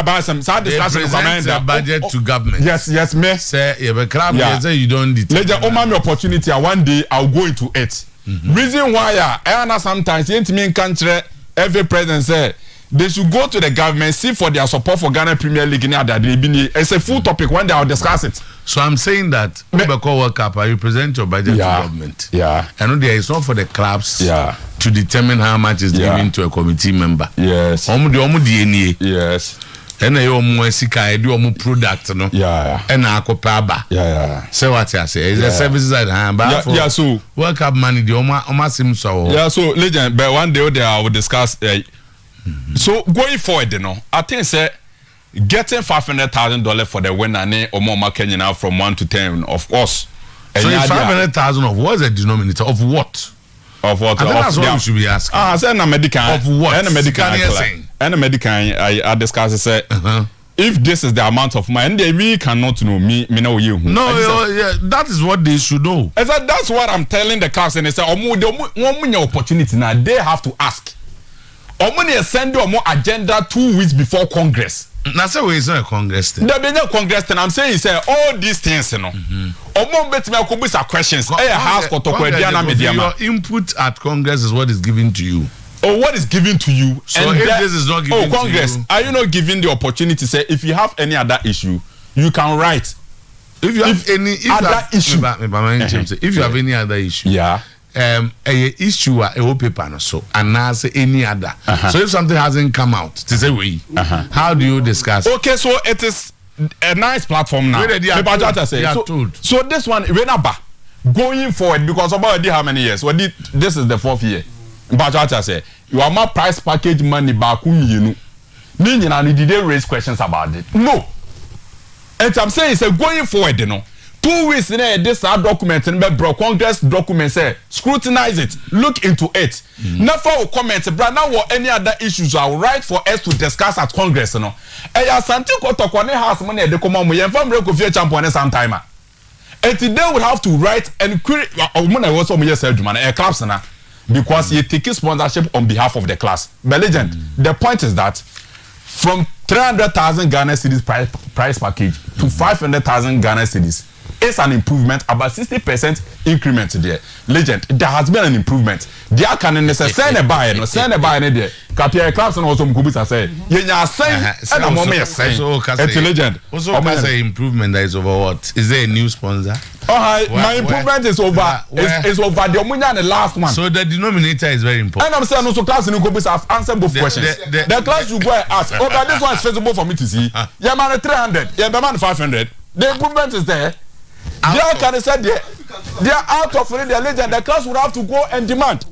buying some. They present a budget to government. Yes, me. Say you have a club. Say you don't need. Let the me opportunity. One day I'll go into it. Reason why I know sometimes me country every president say they should go to the government, see for their support for Ghana Premier League. It's a full topic. One day I'll discuss it. So I'm saying that World Cup, you present your budget to government. Yeah. And it's not for the clubs to determine how much is given to a committee member. Yes. Yes. And I do product, no? Yeah. And I go paba. Yeah. So what I say is the services at hand. Yeah. So World Cup money, the almost seems so. Yeah. So legend, but one day I will discuss. So going forward, I think say getting $500,000 for the winner or more Kenya now from 1 to 10, of course. So it's 500,000 of what is the denominator of what? Of what? I think that's what we should be asking. I said a medical of what? And a medical and a medical. I discussed. Say if this is the amount of money, and they really cannot know me know you. No, yeah, that is what they should know. I said that's what I'm telling the cast, and they say, one opportunity now. They have to ask. Omuni send you more agenda 2 weeks before Congress. Now say we is not a Congress thing. There be no Congress thing. I'm saying say all these things, Omo bet me akobisa questions. House your input at Congress is what is given to you. Or what is given to you. So and if this is not given Congress, to you, are you not given the opportunity? Say if you have any other issue, you can write. If you have any other issue, if you have any other issue, a issue a paper no so and now say any other. So if something hasn't come out, to say we, how do you discuss? Okay, so it is a nice platform now. So this one, going forward, because about how many years? This is the 4th year. But say you are my price package money back you did they raise questions about it? No. And I'm saying it's going forward, 2 weeks in this document and bro Congress document say scrutinize it, look into it. Never will comment, but now what any other issues are right for us to discuss at Congress, And something called house money the common we inform Oyerepa Sometymer. And today we have to write and query when I was on your a class now. Because you take sponsorship on behalf of the class. But legend, the point is that from 300,000 Ghana cedis price package to 500,000 Ghana cedis, it's an improvement, about 60% increment there. Legend, there has been an improvement. There can send a buyer, no send a buyer there. Kapia class and also Mkubisa say, "Yenya say, and I'm only saying." It's legend. Also, say improvement that is over what? Is there a new sponsor? My improvement is over. Is over the Omunya and the last one. So the denominator is very important. And I'm saying also class in Mkubisa have answered both questions. The class you go and ask. Okay, this one is feasible for me to see. Yeah, man, 300. Yeah, man, 500. The improvement is there. They can say they are out of it. Legend. The class would have to go and demand.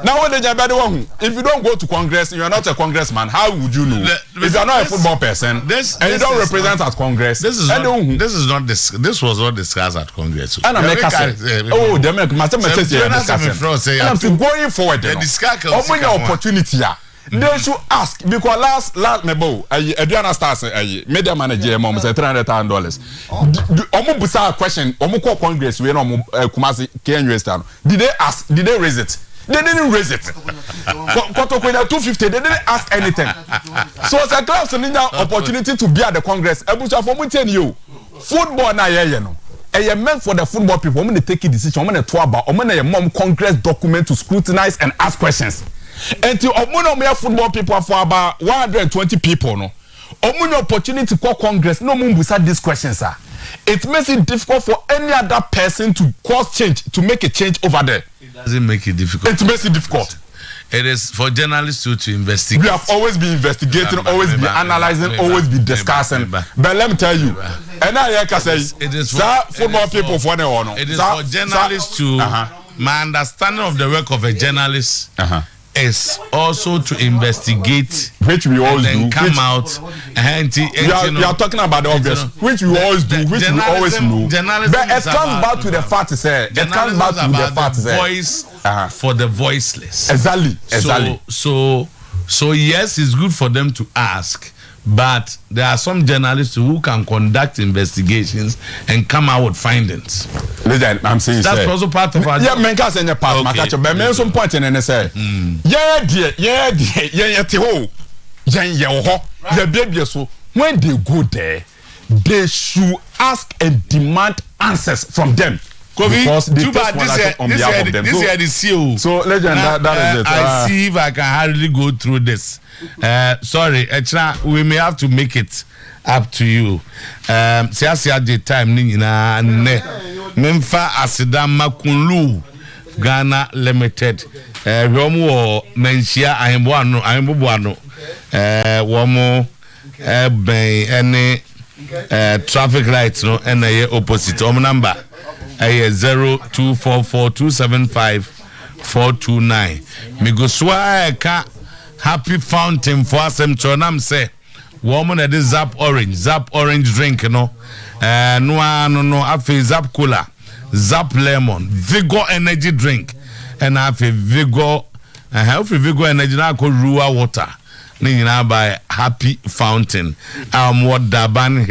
Now, if you don't go to Congress, you are not a congressman. How would you know? If you are not a football person and you don't represent at Congress, this was not discussed at Congress. And I'm going forward. Open your opportunity. They should ask because last Mebo, Adriana Stars, media manager, mom said $300,000. Omo busa question, Omo call Congress, we know Kumasi KNUS. Did they ask? Did they raise it? They didn't raise it. Kotokwena 250, they didn't ask anything. So it's a class opportunity to be at the Congress. Ebucha for me tell you, football na you know. And meant for the football people. I'm going to take a decision. I'm going to talk about. I'm going to mom Congress document to scrutinize and ask questions. Until omuno football people for about 120 people no. Omuno opportunity to call Congress no mumbusa these questions sir. It makes it difficult for any other person to cause change, to make a change over there. It doesn't make it difficult. It makes it difficult. It is for journalists to investigate. We have always been investigating, always been analyzing, always been discussing. But let me tell you, and I can say, it is for football people for the honor. It is for journalists to. My understanding of the work of a journalist is also to investigate, which we always do. Come out, you are talking about the obvious, which we always do, which we always know. But it comes back to the fact, sir. It comes back to the fact, sir. Voice for the voiceless. Exactly. So yes, it's good for them to ask. But there are some journalists who can conduct investigations and come out with findings. Listen, I'm saying that's also part of our job. Yeah, men can say part. Okay. But men some point in and say, yeah, baby. So when they go there, they should ask and demand answers from them. Because too bad this year the CEO. So legend, that is it. I see if I can hardly go through this. Sorry, we may have to make it up to you. Siasia the time ni na ne memfa asidama kunlu Ghana Limited. Romu menshia ahemboano womo ben traffic lights no na opposite number 0244275429. Migoswa ka Happy Fountain for asem chonam say woman at the Zap Orange drink no no afi Zap Cola, Zap Lemon, Vigor Energy drink, and afi Vigor Vigor Energy na ko Rua water. Ni nyina by Happy Fountain. What Daban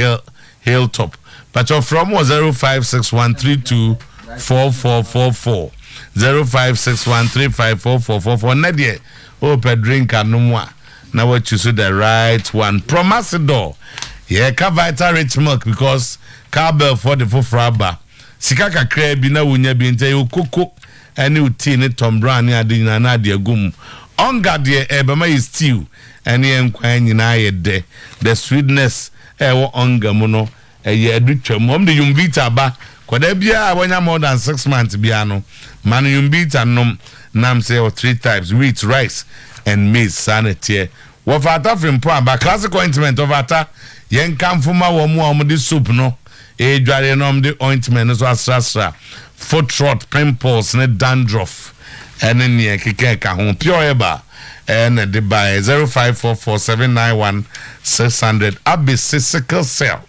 Hilltop. But you're from 0561324444. 0561354444. Nadia, open drink and no more. Now what you see the right one. Promasidor. Yeah, ka Vital Rich Milk because carbell for the fufraba. Sikaka krebi na wunya binte ukoko. Any utine Tom Brown ni adina na dia gum. Onga de ebema is stew. Any enkwan nyina ye de. The sweetness ewo onga muno. Ye adutwa mom de yumbita ba. Kwada bia wanya more than 6 months biano. Manu yumbita nom nam say 3 types wheat, rice and maize sanity. Wafata from ba classic ointment of ata yen kamfuma wo mu de soup no. E dware nom de ointment so asra foot rot, pimples ne dandruff. And then ye keke ho pure eba and the by 0544791600 abisi sickle cell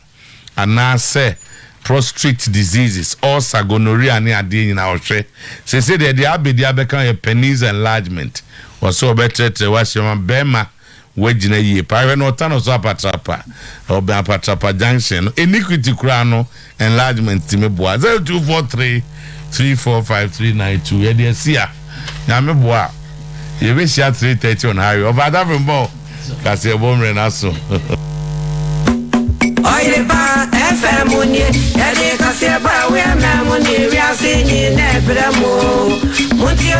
and now say prostate diseases ulcer gonorrhea ne ade nyina ohwe say the abedi abeka penis enlargement was so better to wash your bema wagina ye pa no tano so apatrapa obe apatrapa junction iniquity kura no enlargement timeboa 0243345392 ye dey see ya nyame boa ye be share 330 on highway over that from ball kasi ebomre na so Oyerepa FM munye yade kasi ba we na munye wi asinyi na bramo muntio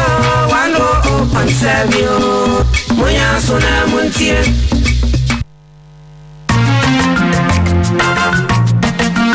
wano o pansabio munya so na muntie